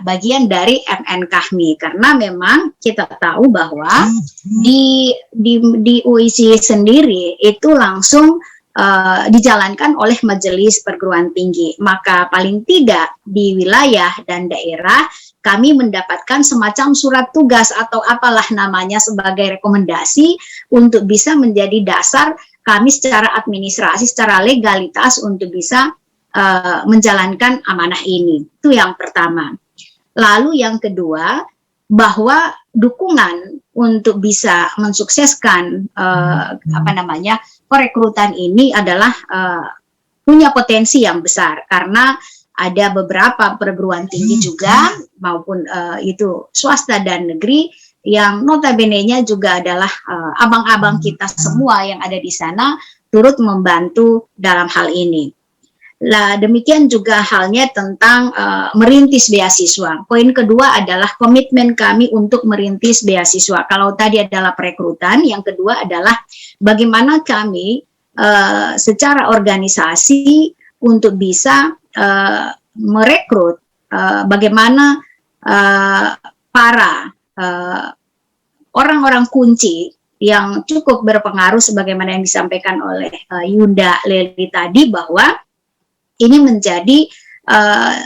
bagian dari MN Kahmi, karena memang kita tahu bahwa di UIC sendiri itu langsung dijalankan oleh majelis perguruan tinggi, maka paling tidak di wilayah dan daerah kami mendapatkan semacam surat tugas atau apalah namanya sebagai rekomendasi untuk bisa menjadi dasar kami secara administrasi, secara legalitas untuk bisa menjalankan amanah ini. Itu yang pertama. Lalu yang kedua, bahwa dukungan untuk bisa mensukseskan perekrutan ini adalah punya potensi yang besar, karena ada beberapa perguruan tinggi juga maupun itu swasta dan negeri yang notabene-nya juga adalah abang-abang kita semua yang ada di sana turut membantu dalam hal ini. Lah, demikian juga halnya tentang merintis beasiswa. Poin kedua adalah komitmen kami untuk merintis beasiswa. Kalau tadi adalah perekrutan, yang kedua adalah bagaimana kami secara organisasi untuk bisa merekrut bagaimana para orang-orang kunci yang cukup berpengaruh, sebagaimana yang disampaikan oleh Yunda Leli tadi, bahwa ini menjadi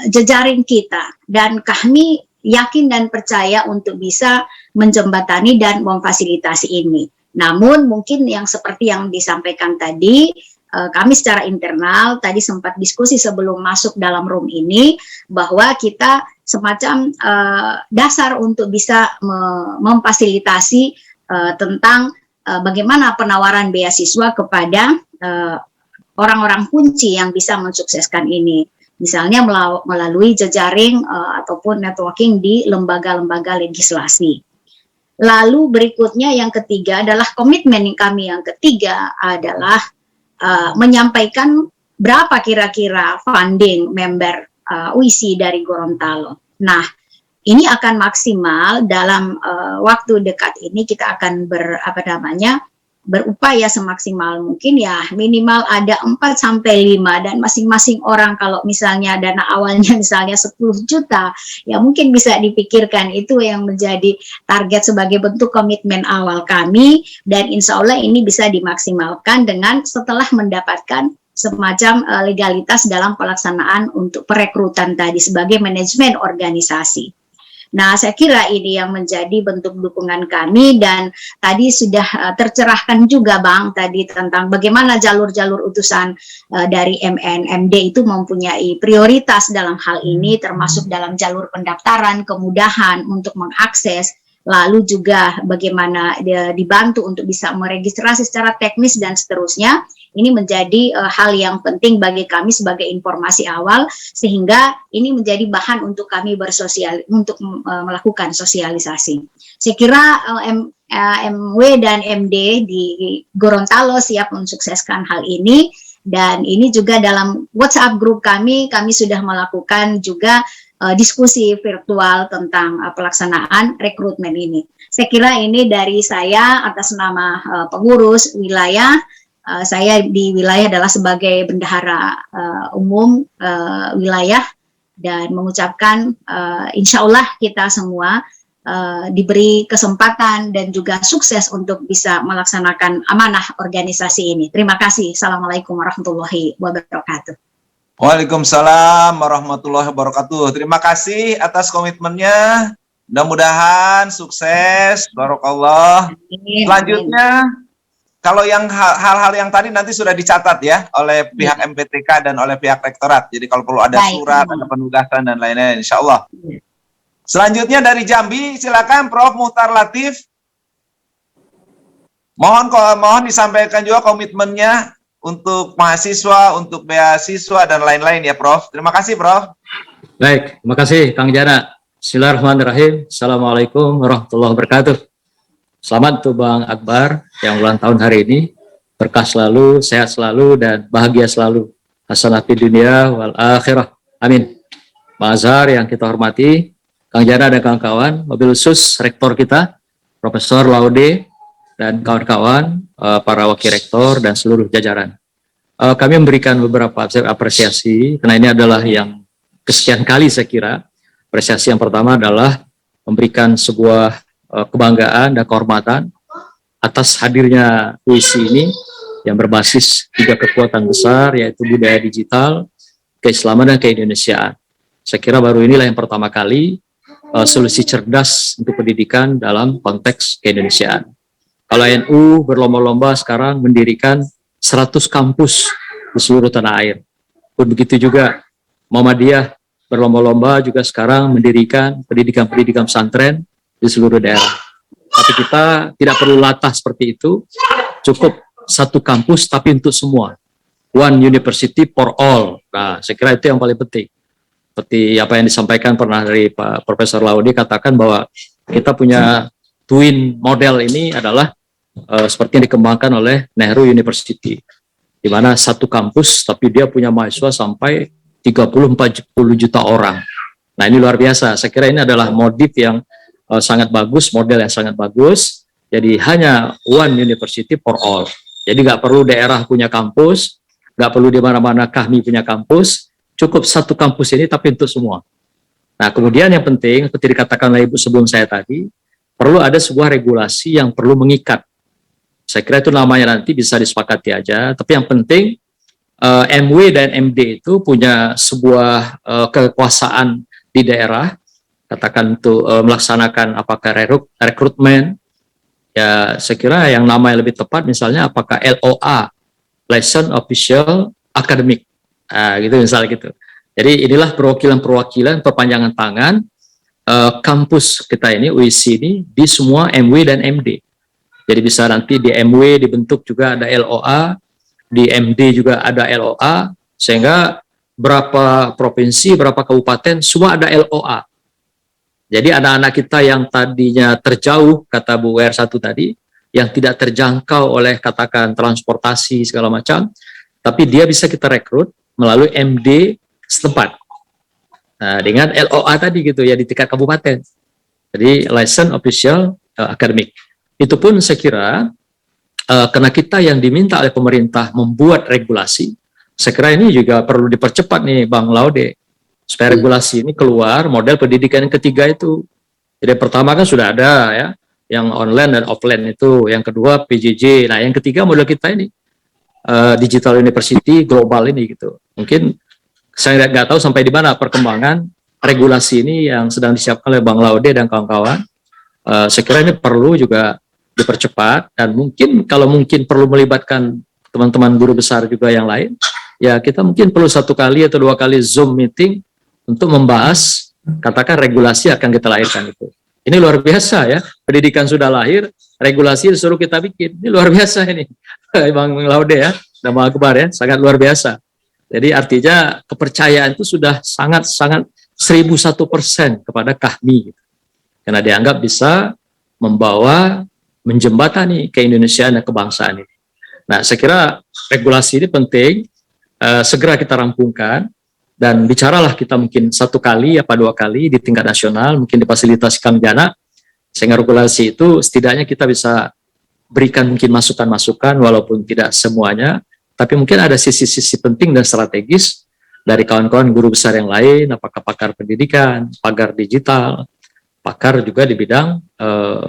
jejaring kita, dan kami yakin dan percaya untuk bisa menjembatani dan memfasilitasi ini. Namun mungkin yang seperti yang disampaikan tadi, kami secara internal tadi sempat diskusi sebelum masuk dalam room ini, bahwa kita semacam dasar untuk bisa memfasilitasi tentang bagaimana penawaran beasiswa kepada orang-orang kunci yang bisa mensukseskan ini, misalnya melalui jejaring ataupun networking di lembaga-lembaga legislasi. Lalu berikutnya yang ketiga adalah komitmen kami yang ketiga adalah menyampaikan berapa kira-kira funding member UIC dari Gorontalo. Nah, ini akan maksimal dalam waktu dekat ini. Kita akan berupaya semaksimal mungkin, ya minimal ada 4-5, dan masing-masing orang kalau misalnya dana awalnya misalnya 10 juta, ya mungkin bisa dipikirkan itu yang menjadi target sebagai bentuk komitmen awal kami, dan insya Allah ini bisa dimaksimalkan dengan setelah mendapatkan semacam legalitas dalam pelaksanaan untuk perekrutan tadi sebagai manajemen organisasi. Nah, saya kira ini yang menjadi bentuk dukungan kami, dan tadi sudah tercerahkan juga Bang tadi tentang bagaimana jalur-jalur utusan dari MNMD itu mempunyai prioritas dalam hal ini, termasuk dalam jalur pendaftaran, kemudahan untuk mengakses, lalu juga bagaimana dibantu untuk bisa meregistrasi secara teknis dan seterusnya. ini menjadi hal yang penting bagi kami sebagai informasi awal, sehingga ini menjadi bahan untuk kami untuk melakukan sosialisasi. Saya kira MW dan MD di Gorontalo siap mensukseskan hal ini, dan ini juga dalam WhatsApp grup kami sudah melakukan juga diskusi virtual tentang pelaksanaan rekrutmen ini. Saya kira ini dari saya atas nama pengurus wilayah. Saya di wilayah adalah sebagai bendahara umum wilayah, dan mengucapkan insya Allah kita semua diberi kesempatan dan juga sukses untuk bisa melaksanakan amanah organisasi ini. Terima kasih. Assalamualaikum warahmatullahi wabarakatuh. Waalaikumsalam warahmatullahi wabarakatuh. Terima kasih atas komitmennya. Mudah-mudahan sukses. Barakallah. Selanjutnya, kalau yang hal-hal yang tadi nanti sudah dicatat ya oleh pihak MPTK dan oleh pihak rektorat. Jadi kalau perlu ada surat, ada penugasan dan lain-lain, insya Allah. Selanjutnya dari Jambi, silakan Prof. Muhtar Latif. Mohon disampaikan juga komitmennya untuk mahasiswa, untuk beasiswa dan lain-lain ya Prof. Terima kasih Prof. Baik, terima kasih Kang Jana. Bismillahirrahmanirrahim. Assalamualaikum warahmatullahi wabarakatuh. Selamat untuk Bang Akbar yang ulang tahun hari ini. Berkah selalu, sehat selalu, dan bahagia selalu. Hasanah fid dunya wal akhirah. Amin. Bang Azhar yang kita hormati, Kang Jana dan kawan-kawan, mobil khusus rektor kita, Profesor Laude, dan kawan-kawan, para wakil rektor, dan seluruh jajaran. Kami memberikan beberapa apresiasi, karena ini adalah yang kesekian kali saya kira. Apresiasi yang pertama adalah memberikan sebuah kebanggaan dan kehormatan atas hadirnya puisi ini yang berbasis 3 kekuatan besar, yaitu budaya digital, keislaman, dan keindonesiaan. Saya kira baru inilah yang pertama kali solusi cerdas untuk pendidikan dalam konteks keindonesiaan. Kalau NU berlomba-lomba sekarang mendirikan 100 kampus di seluruh tanah air. Pun begitu juga Muhammadiyah berlomba-lomba juga sekarang mendirikan pendidikan-pendidikan pesantren di seluruh daerah. Tapi kita tidak perlu latah seperti itu, cukup 1 kampus tapi untuk semua. One university for all. Nah, saya kira itu yang paling penting. Seperti apa yang disampaikan pernah dari Pak Profesor Laude, katakan bahwa kita punya twin model ini adalah seperti yang dikembangkan oleh Nehru University, di mana 1 kampus tapi dia punya mahasiswa sampai 30-40 juta orang. Nah, ini luar biasa. Saya kira ini adalah modif yang sangat bagus, model yang sangat bagus. Jadi hanya one university for all. Jadi nggak perlu daerah punya kampus, nggak perlu di mana-mana kami punya kampus, cukup 1 kampus ini tapi untuk semua. Nah, kemudian yang penting, seperti dikatakan oleh Ibu sebelum saya tadi, perlu ada sebuah regulasi yang perlu mengikat. Saya kira itu namanya nanti bisa disepakati aja, tapi yang penting MW dan MD itu punya sebuah kekuasaan di daerah, katakan untuk melaksanakan apakah rekrutmen, ya saya kira yang namanya lebih tepat misalnya apakah LOA, License Official Academic, gitu misalnya gitu. Jadi inilah perwakilan-perwakilan perpanjangan tangan kampus kita ini, UIC ini, di semua MW dan MD. Jadi bisa nanti di MW dibentuk juga ada LOA, di MD juga ada LOA, sehingga berapa provinsi, berapa kabupaten, semua ada LOA. Jadi anak-anak kita yang tadinya terjauh, kata Bu WR1 tadi, yang tidak terjangkau oleh katakan transportasi segala macam, tapi dia bisa kita rekrut melalui MD setempat. Nah, dengan LOA tadi gitu ya di tingkat kabupaten. Jadi License Official Academic. Itu pun saya kira karena kita yang diminta oleh pemerintah membuat regulasi, saya kira ini juga perlu dipercepat nih Bang Laude, supaya regulasi ini keluar model pendidikan yang ketiga itu. Jadi pertama kan sudah ada ya, yang online dan offline itu, yang kedua PJJ, nah yang ketiga model kita ini Digital University Global ini gitu. Mungkin saya nggak tahu sampai di mana perkembangan regulasi ini yang sedang disiapkan oleh Bang Laude dan kawan-kawan. Saya kira ini perlu juga dipercepat, dan mungkin kalau mungkin perlu melibatkan teman-teman guru besar juga yang lain, ya kita mungkin perlu 1 kali atau 2 kali Zoom meeting untuk membahas, katakan regulasi akan kita lahirkan itu. Ini luar biasa ya, pendidikan sudah lahir, regulasi disuruh kita bikin, ini luar biasa ini, Bang Laude ya. nama Akbar ya, sangat luar biasa. Jadi artinya kepercayaan itu sudah sangat-sangat 1001% kepada kami, karena dianggap bisa membawa, menjembatani keindonesiaan dan kebangsaan ini. Nah, saya kira regulasi ini penting, segera kita rampungkan, dan bicaralah kita mungkin 1 kali apa 2 kali di tingkat nasional, mungkin difasilitasi Kang Jana, sehingga regulasi itu setidaknya kita bisa berikan mungkin masukan-masukan, walaupun tidak semuanya, tapi mungkin ada sisi-sisi penting dan strategis dari kawan-kawan guru besar yang lain, apakah pakar pendidikan, pakar digital, pakar juga di bidang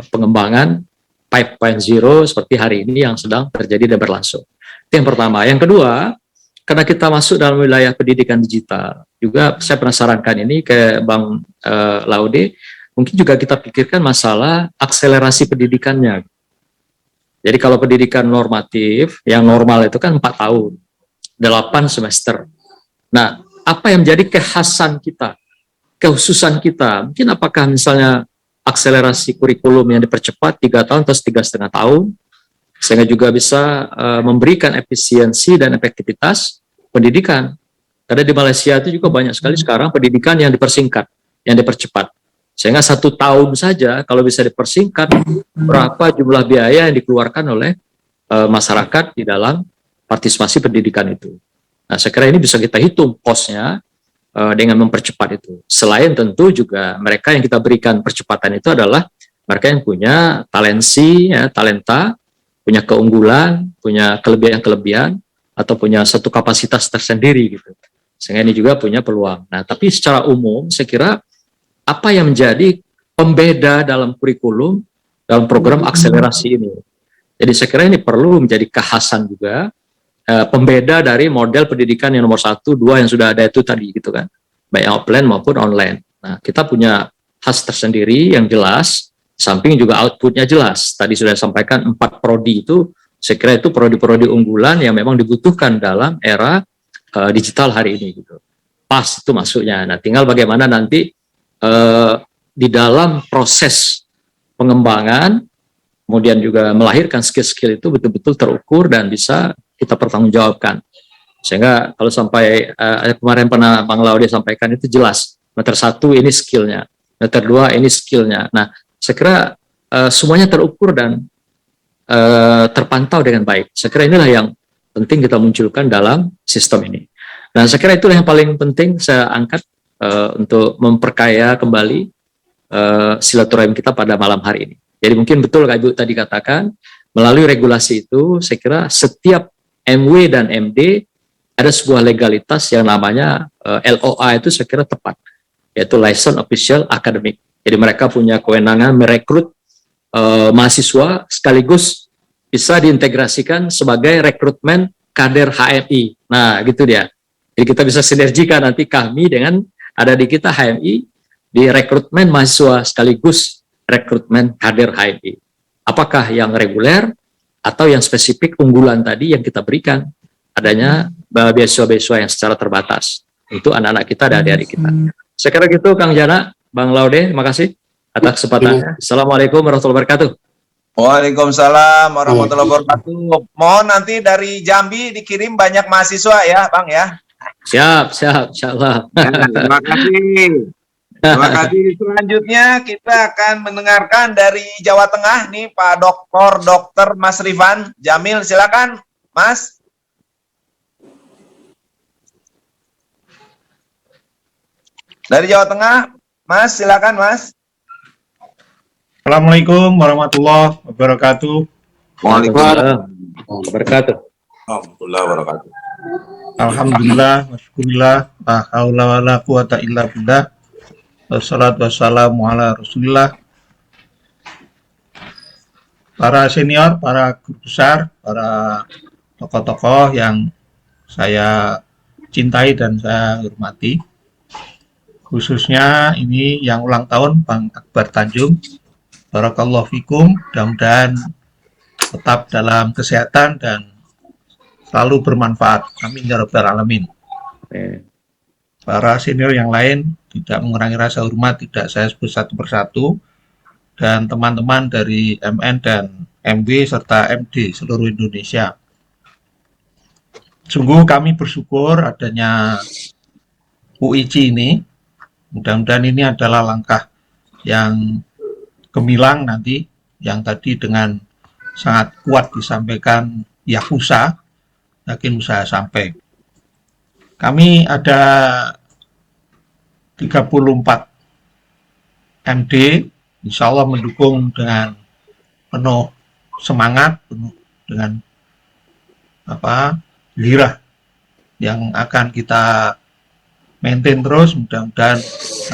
pengembangan 5.0 seperti hari ini yang sedang terjadi dan berlangsung. Itu yang pertama. Yang kedua, karena kita masuk dalam wilayah pendidikan digital, juga saya penasarankan ini ke Bang Laude, mungkin juga kita pikirkan masalah akselerasi pendidikannya. Jadi kalau pendidikan normatif, yang normal itu kan 4 tahun, 8 semester. Nah, apa yang menjadi kekhasan kita, kekhususan kita, mungkin apakah misalnya akselerasi kurikulum yang dipercepat 3 tahun atau 3,5 tahun, sehingga juga bisa memberikan efisiensi dan efektivitas pendidikan. Karena di Malaysia itu juga banyak sekali sekarang pendidikan yang dipersingkat, yang dipercepat. Sehingga 1 tahun saja kalau bisa dipersingkat, berapa jumlah biaya yang dikeluarkan oleh masyarakat di dalam partisipasi pendidikan itu. Nah, saya kira ini bisa kita hitung cost-nya dengan mempercepat itu. Selain tentu juga mereka yang kita berikan percepatan itu adalah mereka yang punya talensi, ya, talenta, punya keunggulan, punya kelebihan-kelebihan, atau punya satu kapasitas tersendiri gitu. Sehingga ini juga punya peluang. Nah, tapi secara umum saya kira apa yang menjadi pembeda dalam kurikulum dalam program akselerasi ini. Jadi saya kira ini perlu menjadi kekhasan juga, pembeda dari model pendidikan yang nomor 1, 2 yang sudah ada itu tadi gitu kan, baik offline maupun online. Nah, kita punya khas tersendiri yang jelas, samping juga outputnya jelas. Tadi sudah disampaikan 4 prodi itu, saya kira itu prodi-prodi unggulan yang memang dibutuhkan dalam era digital hari ini gitu. Pas itu masuknya. Nah, tinggal bagaimana nanti di dalam proses pengembangan, kemudian juga melahirkan skill-skill itu betul-betul terukur dan bisa kita pertanggungjawabkan. Sehingga kalau sampai kemarin pernah Bang Laude sampaikan itu jelas, meter 1 ini skillnya, meter 2 ini skillnya. Nah, saya kira semuanya terukur dan terpantau dengan baik. Saya kira inilah yang penting kita munculkan dalam sistem ini. Nah, saya kira itulah yang paling penting saya angkat untuk memperkaya kembali silaturahim kita pada malam hari ini. Jadi mungkin betul Kak Ibu tadi katakan, melalui regulasi itu saya kira setiap MW dan MD ada sebuah legalitas yang namanya LOA itu saya kira tepat, yaitu License Official Academic. Jadi mereka punya kewenangan merekrut mahasiswa sekaligus bisa diintegrasikan sebagai rekrutmen kader HMI. Nah, gitu dia. Jadi kita bisa sinergikan nanti kami dengan ada di kita HMI di rekrutmen mahasiswa sekaligus rekrutmen kader HMI. Apakah yang reguler atau yang spesifik unggulan tadi yang kita berikan, adanya beasiswa-beasiswa yang secara terbatas. Itu anak-anak kita dan adik-adik kita. Saya kira gitu Kang Jana, Bang Laude, terima kasih atas kesempatannya. Assalamualaikum warahmatullahi wabarakatuh. Waalaikumsalam warahmatullahi wabarakatuh. Mohon nanti dari Jambi dikirim banyak mahasiswa ya, Bang ya. Siap, insyaallah. Terima kasih. Terima kasih. Selanjutnya kita akan mendengarkan dari Jawa Tengah nih Pak Dr. Mas Rifan Jamil, silakan Mas. Dari Jawa Tengah, Mas silakan Mas. Assalamualaikum warahmatullahi wabarakatuh. Waalaikumsalam wabarakatuh. Warahmatullahi wabarakatuh. Alhamdulillah, wassyukurillah, la haula wala quwata illa billah. Wassalatu wassalamu ala Rasulillah. Para senior, para guru besar, para tokoh-tokoh yang saya cintai dan saya hormati. Khususnya ini yang ulang tahun Bang Akbar Tanjung. Barakallahu fikum, mudah-mudahan tetap dalam kesehatan dan selalu bermanfaat. Amin ya rabbal alamin. Para senior yang lain tidak mengurangi rasa hormat, tidak saya sebut satu persatu, dan teman-teman dari MN dan MW serta MD seluruh Indonesia. Sungguh kami bersyukur adanya UIC ini. Mudah-mudahan ini adalah langkah yang gemilang nanti, yang tadi dengan sangat kuat disampaikan Yakusa, yakin usaha sampai. Kami ada 34 MD, insya Allah mendukung dengan penuh semangat, penuh dengan gairah yang akan kita maintain terus, mudah-mudahan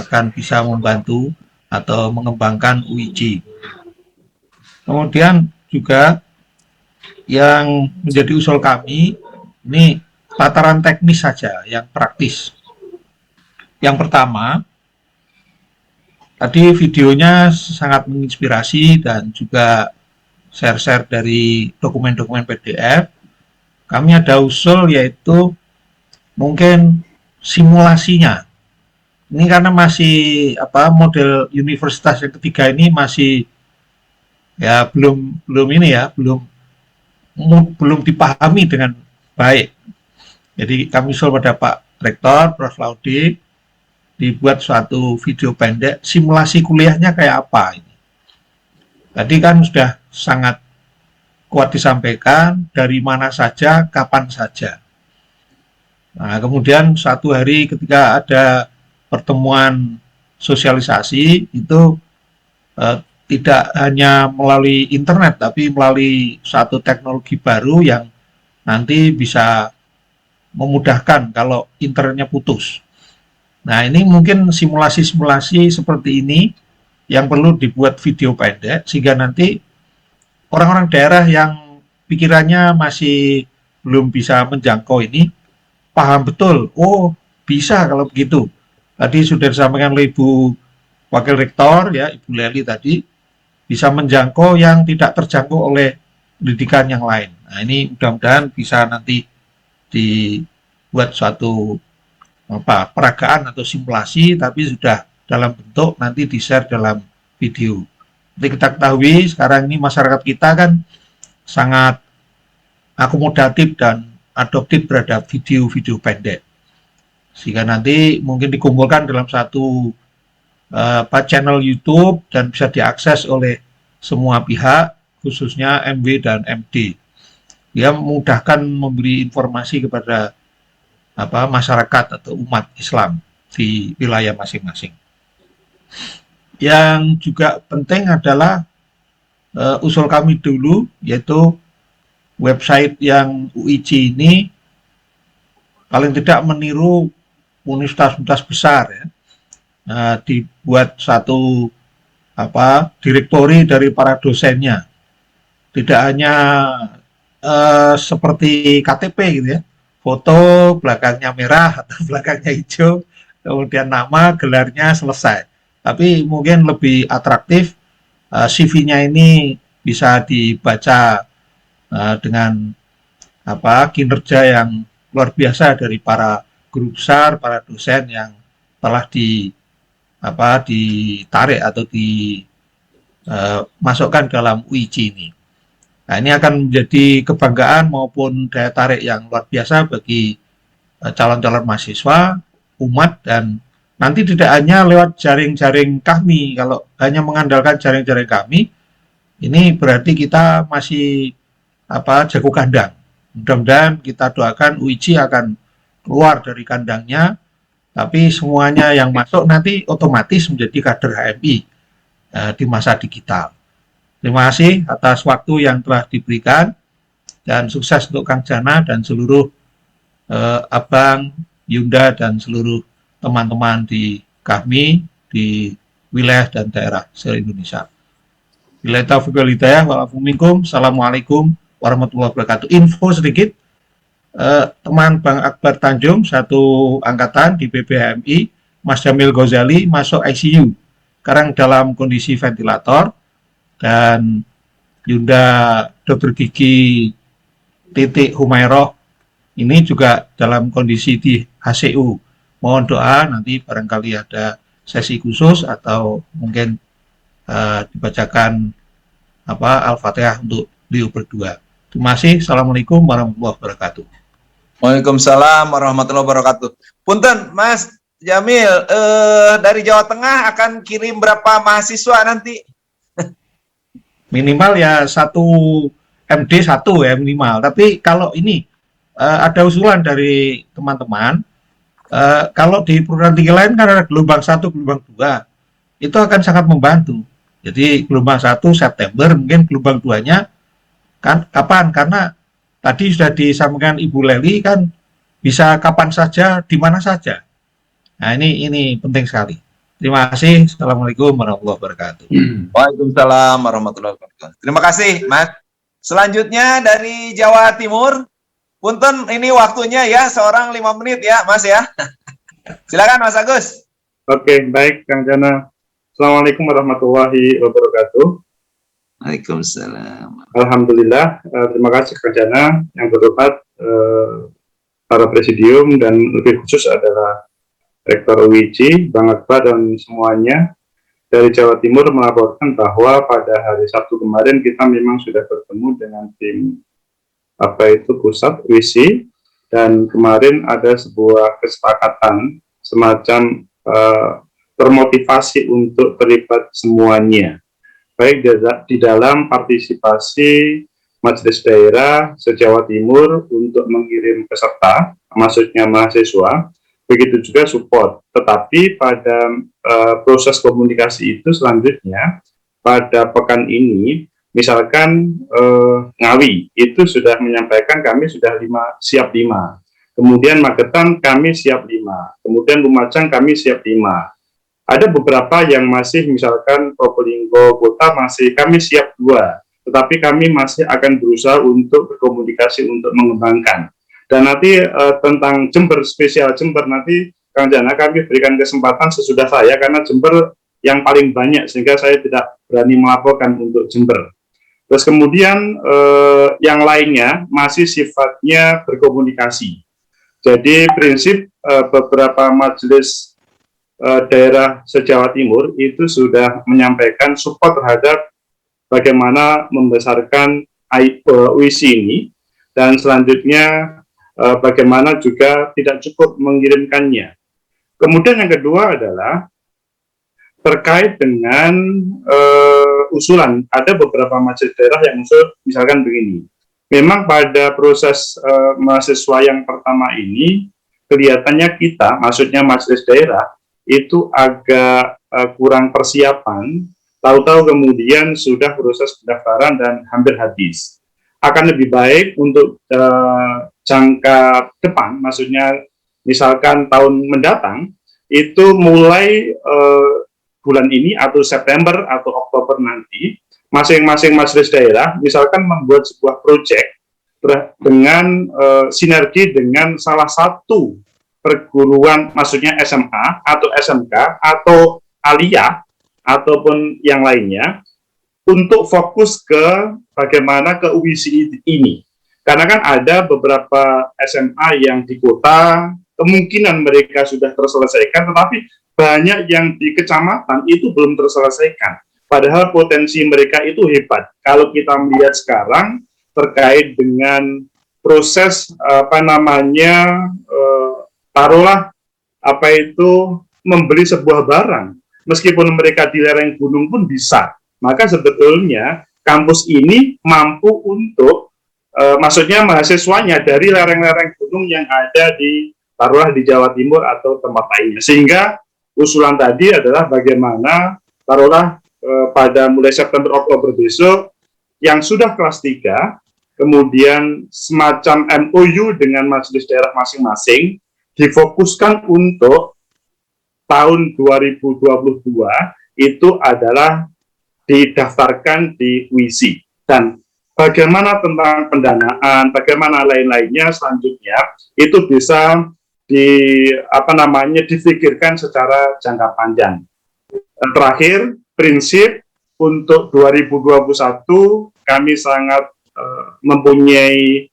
akan bisa membantu atau mengembangkan UIC. Kemudian juga yang menjadi usul kami, ini tataran teknis saja, yang praktis. Yang pertama, tadi videonya sangat menginspirasi dan juga share-share dari dokumen-dokumen PDF. Kami ada usul yaitu mungkin simulasinya. Ini karena masih model universitas yang ketiga ini masih ya belum dipahami dengan baik. Jadi kami usul pada Pak Rektor, Prof. Laude, dibuat suatu video pendek simulasi kuliahnya kayak apa ini. Tadi kan sudah sangat kuat disampaikan dari mana saja, kapan saja. Nah, kemudian suatu hari ketika ada pertemuan sosialisasi itu tidak hanya melalui internet tapi melalui satu teknologi baru yang nanti bisa memudahkan kalau internetnya putus. Nah, ini mungkin simulasi-simulasi seperti ini yang perlu dibuat video pendek sehingga nanti orang-orang daerah yang pikirannya masih belum bisa menjangkau ini paham betul, oh bisa kalau begitu. Tadi sudah disampaikan oleh Ibu Wakil Rektor, ya Ibu Leli tadi, bisa menjangkau yang tidak terjangkau oleh pendidikan yang lain. Nah, ini mudah-mudahan bisa nanti dibuat suatu peragaan atau simulasi, tapi sudah dalam bentuk nanti di-share dalam video. Jadi kita ketahui sekarang ini masyarakat kita kan sangat akomodatif dan adoptif terhadap video-video pendek. Sehingga nanti mungkin dikumpulkan dalam satu channel YouTube dan bisa diakses oleh semua pihak, khususnya MW dan MD. Dia memudahkan memberi informasi kepada masyarakat atau umat Islam di wilayah masing-masing. Yang juga penting adalah usul kami dulu, yaitu website yang UIC ini paling tidak meniru universitas-universitas besar, ya. Dibuat satu direktori dari para dosennya, tidak hanya seperti KTP gitu ya, foto belakangnya merah atau belakangnya hijau, kemudian nama, gelarnya, selesai. Tapi mungkin lebih atraktif, CV-nya ini bisa dibaca dengan kinerja yang luar biasa dari para guru besar, para dosen yang telah ditarik atau dimasukkan dalam UIC ini. Nah, ini akan menjadi kebanggaan maupun daya tarik yang luar biasa bagi calon-calon mahasiswa, umat, dan nanti tidak hanya lewat jaring-jaring kami. Kalau hanya mengandalkan jaring-jaring kami, ini berarti kita masih jago kandang. Mudah-mudahan kita doakan UIC akan keluar dari kandangnya, tapi semuanya yang masuk nanti otomatis menjadi kader HMI di masa digital. Terima kasih atas waktu yang telah diberikan dan sukses untuk Kang Jana dan seluruh Abang, Yunda, dan seluruh teman-teman di kami di wilayah dan daerah se-Indonesia. Billahi taufiq wal hidayah, Assalamualaikum warahmatullahi wabarakatuh. Info sedikit, teman Bang Akbar Tanjung, satu angkatan di BPHMI, Mas Jamil Ghazali masuk ICU, sekarang dalam kondisi ventilator, dan Yunda Dr. Gigi Titik Humairoh ini juga dalam kondisi di HCU. Mohon doa, nanti barangkali ada sesi khusus atau mungkin dibacakan Al-Fatihah untuk beliau berdua. Terima kasih. Assalamualaikum warahmatullahi wabarakatuh. Waalaikumsalam warahmatullahi wabarakatuh. Punten, Mas Jamil, dari Jawa Tengah akan kirim berapa mahasiswa nanti? Minimal ya 1 MD 1 ya minimal. Tapi kalau ini ada usulan dari teman-teman, kalau di perguruan tinggi lain kan ada gelombang 1, gelombang 2, itu akan sangat membantu. Jadi gelombang 1 September, mungkin gelombang 2-nya kan kapan? Karena tadi sudah disampaikan Ibu Leli kan bisa kapan saja, di mana saja. Nah ini penting sekali. Terima kasih. Assalamualaikum warahmatullahi wabarakatuh. Waalaikumsalam warahmatullahi wabarakatuh. Terima kasih, Mas. Selanjutnya dari Jawa Timur. Punten, ini waktunya ya, seorang 5 menit ya, Mas ya. Silakan Mas Agus. Oke, baik Kang Jana. Assalamualaikum warahmatullahi wabarakatuh. Waalaikumsalam. Alhamdulillah, terima kasih Kang Jana yang berhormat para presidium dan lebih khusus adalah Rektor UIC, Bang Akbar dan semuanya dari Jawa Timur melaporkan bahwa pada hari Sabtu kemarin kita memang sudah bertemu dengan tim pusat UIC, dan kemarin ada sebuah kesepakatan semacam termotivasi untuk terlibat semuanya, baik di dalam partisipasi majelis daerah se-Jawa Timur untuk mengirim peserta, maksudnya mahasiswa, begitu juga support. Tetapi pada proses komunikasi itu selanjutnya, pada pekan ini, misalkan Ngawi itu sudah menyampaikan kami sudah siap 5. Kemudian Magetan kami siap 5. Kemudian Lumajang kami siap 5. Ada beberapa yang masih, misalkan Probolinggo Kota masih kami siap 2. Tetapi kami masih akan berusaha untuk berkomunikasi untuk mengembangkan. Dan nanti tentang Jember, spesial Jember, nanti Kang Jana kami berikan kesempatan sesudah saya, karena Jember yang paling banyak, sehingga saya tidak berani melaporkan untuk Jember. Terus kemudian yang lainnya masih sifatnya berkomunikasi. Jadi prinsip beberapa majelis daerah se-Jawa Timur itu sudah menyampaikan support terhadap bagaimana membesarkan UIC ini, dan selanjutnya bagaimana juga tidak cukup mengirimkannya. Kemudian yang kedua adalah terkait dengan usulan. Ada beberapa majelis daerah yang usul misalkan begini. Memang pada proses mahasiswa yang pertama ini, kelihatannya kita, maksudnya majelis daerah, itu agak kurang persiapan, tahu-tahu kemudian sudah proses pendaftaran dan hampir habis. Akan lebih baik untuk jangka depan, maksudnya misalkan tahun mendatang, itu mulai bulan ini atau September atau Oktober nanti, masing-masing majelis daerah misalkan membuat sebuah proyek dengan sinergi dengan salah satu perguruan, maksudnya SMA atau SMK atau aliyah ataupun yang lainnya, untuk fokus ke bagaimana ke UIC ini. Karena kan ada beberapa SMA yang di kota, kemungkinan mereka sudah terselesaikan, tetapi banyak yang di kecamatan itu belum terselesaikan. Padahal potensi mereka itu hebat. Kalau kita melihat sekarang terkait dengan proses taruhlah membeli sebuah barang, meskipun mereka di lereng gunung pun bisa. Maka sebetulnya kampus ini mampu untuk maksudnya mahasiswanya dari lereng-lereng gunung yang ada taruhlah di Jawa Timur atau tempat lainnya. Sehingga usulan tadi adalah bagaimana taruhlah pada mulai September Oktober besok yang sudah kelas 3, kemudian semacam MOU dengan majelis daerah masing-masing difokuskan untuk tahun 2022 itu adalah didaftarkan di UIC. Dan bagaimana tentang pendanaan, bagaimana lain-lainnya selanjutnya itu bisa difikirkan secara jangka panjang. Dan terakhir, prinsip untuk 2021 kami sangat mempunyai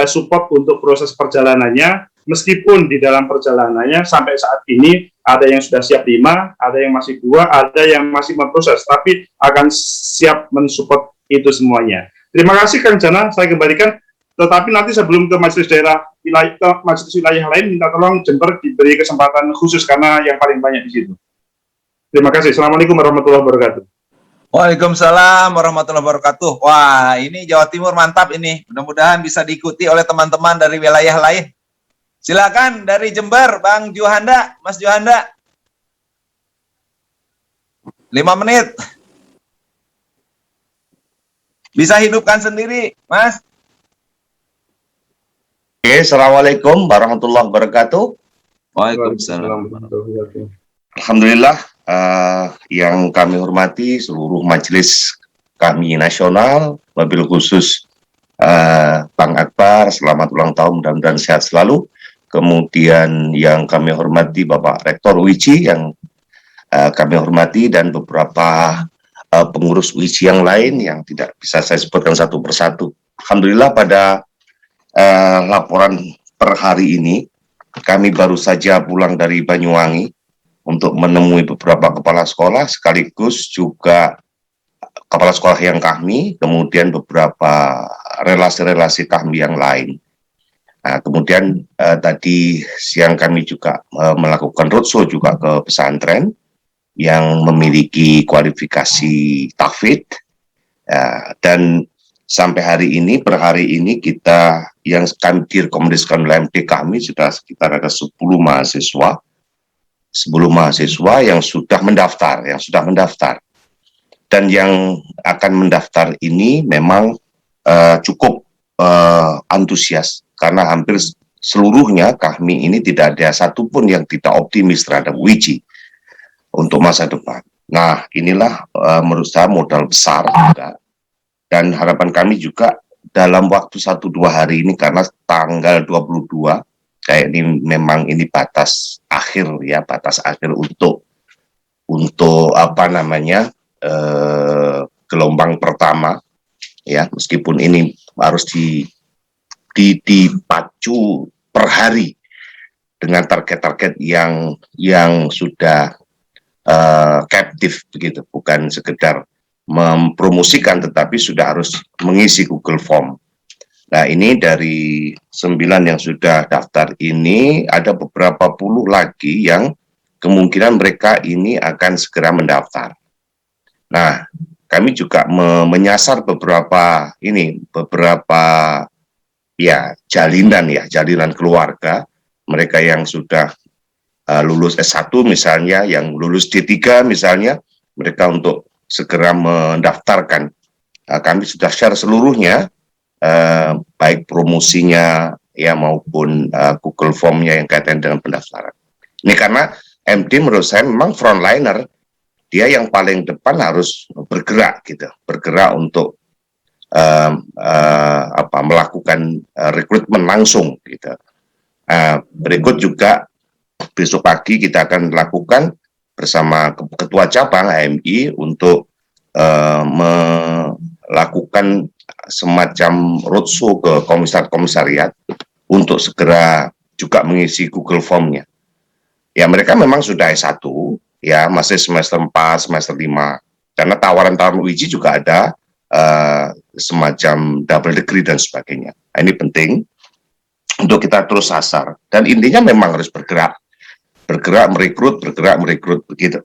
support untuk proses perjalanannya, meskipun di dalam perjalanannya sampai saat ini ada yang sudah siap 5, ada yang masih 2, ada yang masih memproses, tapi akan siap mensupport itu semuanya. Terima kasih Kang Jana, saya kembalikan. tetapi nanti sebelum ke majelis daerah majelis wilayah lain, minta tolong Jember diberi kesempatan khusus karena yang paling banyak di situ. Terima kasih. Assalamualaikum warahmatullahi wabarakatuh. Waalaikumsalam warahmatullahi wabarakatuh. Wah, ini Jawa Timur mantap ini. Mudah-mudahan bisa diikuti oleh teman-teman dari wilayah lain. Silakan dari Jember, Bang Juhanda, Mas Juhanda. 5 menit. Bisa hidupkan sendiri, Mas. Oke, Assalamualaikum warahmatullahi wabarakatuh. Waalaikumsalam. Alhamdulillah, yang kami hormati seluruh majelis kami nasional, wabil khusus Bang Akbar, selamat ulang tahun, mudah-mudahan sehat selalu. Kemudian yang kami hormati Bapak Rektor UICI yang kami hormati, dan beberapa pengurus UICI yang lain yang tidak bisa saya sebutkan satu persatu. Alhamdulillah pada laporan per hari ini, kami baru saja pulang dari Banyuwangi untuk menemui beberapa kepala sekolah, sekaligus juga kepala sekolah yang kami, kemudian beberapa relasi-relasi kami yang lain. Nah, kemudian tadi siang kami juga melakukan roadshow juga ke pesantren yang memiliki kualifikasi tahfidz, dan sampai hari ini, per hari ini kita yang kami direkomendasikan oleh MD kami sudah sekitar ada 10 mahasiswa yang sudah mendaftar, dan yang akan mendaftar ini memang cukup antusias karena hampir seluruhnya kami ini tidak ada satupun yang tidak optimis terhadap UICI untuk masa depan. Nah, inilah menurut saya modal besar juga. Dan harapan kami juga dalam waktu 1-2 hari ini, karena tanggal 22 kayak ini memang ini batas akhir ya, batas akhir untuk apa namanya gelombang pertama ya, meskipun ini harus dipacu per hari dengan target-target yang sudah captive begitu, bukan sekedar mempromosikan, tetapi sudah harus mengisi Google Form. Nah, ini dari 9 yang sudah daftar ini, ada beberapa puluh lagi yang kemungkinan mereka ini akan segera mendaftar. Nah, kami juga menyasar beberapa jalinan keluarga, mereka yang sudah lulus S1 misalnya, yang lulus D3 misalnya, mereka untuk segera mendaftarkan. Kami sudah share seluruhnya, baik promosinya ya maupun Google Form-nya yang kaitan dengan pendaftaran. Ini karena MD menurut saya memang frontliner, dia yang paling depan harus bergerak gitu, bergerak untuk melakukan rekrutmen langsung gitu. Berikut juga besok pagi kita akan lakukan bersama Ketua Cabang HMI untuk melakukan semacam roadshow ke komisariat untuk segera juga mengisi Google Form-nya. Ya, mereka memang sudah S1, ya masih semester 4, semester 5, karena tawaran-tawaran UICI juga ada semacam double degree dan sebagainya. Nah, ini penting untuk kita terus sasar, dan intinya memang harus bergerak merekrut begitu.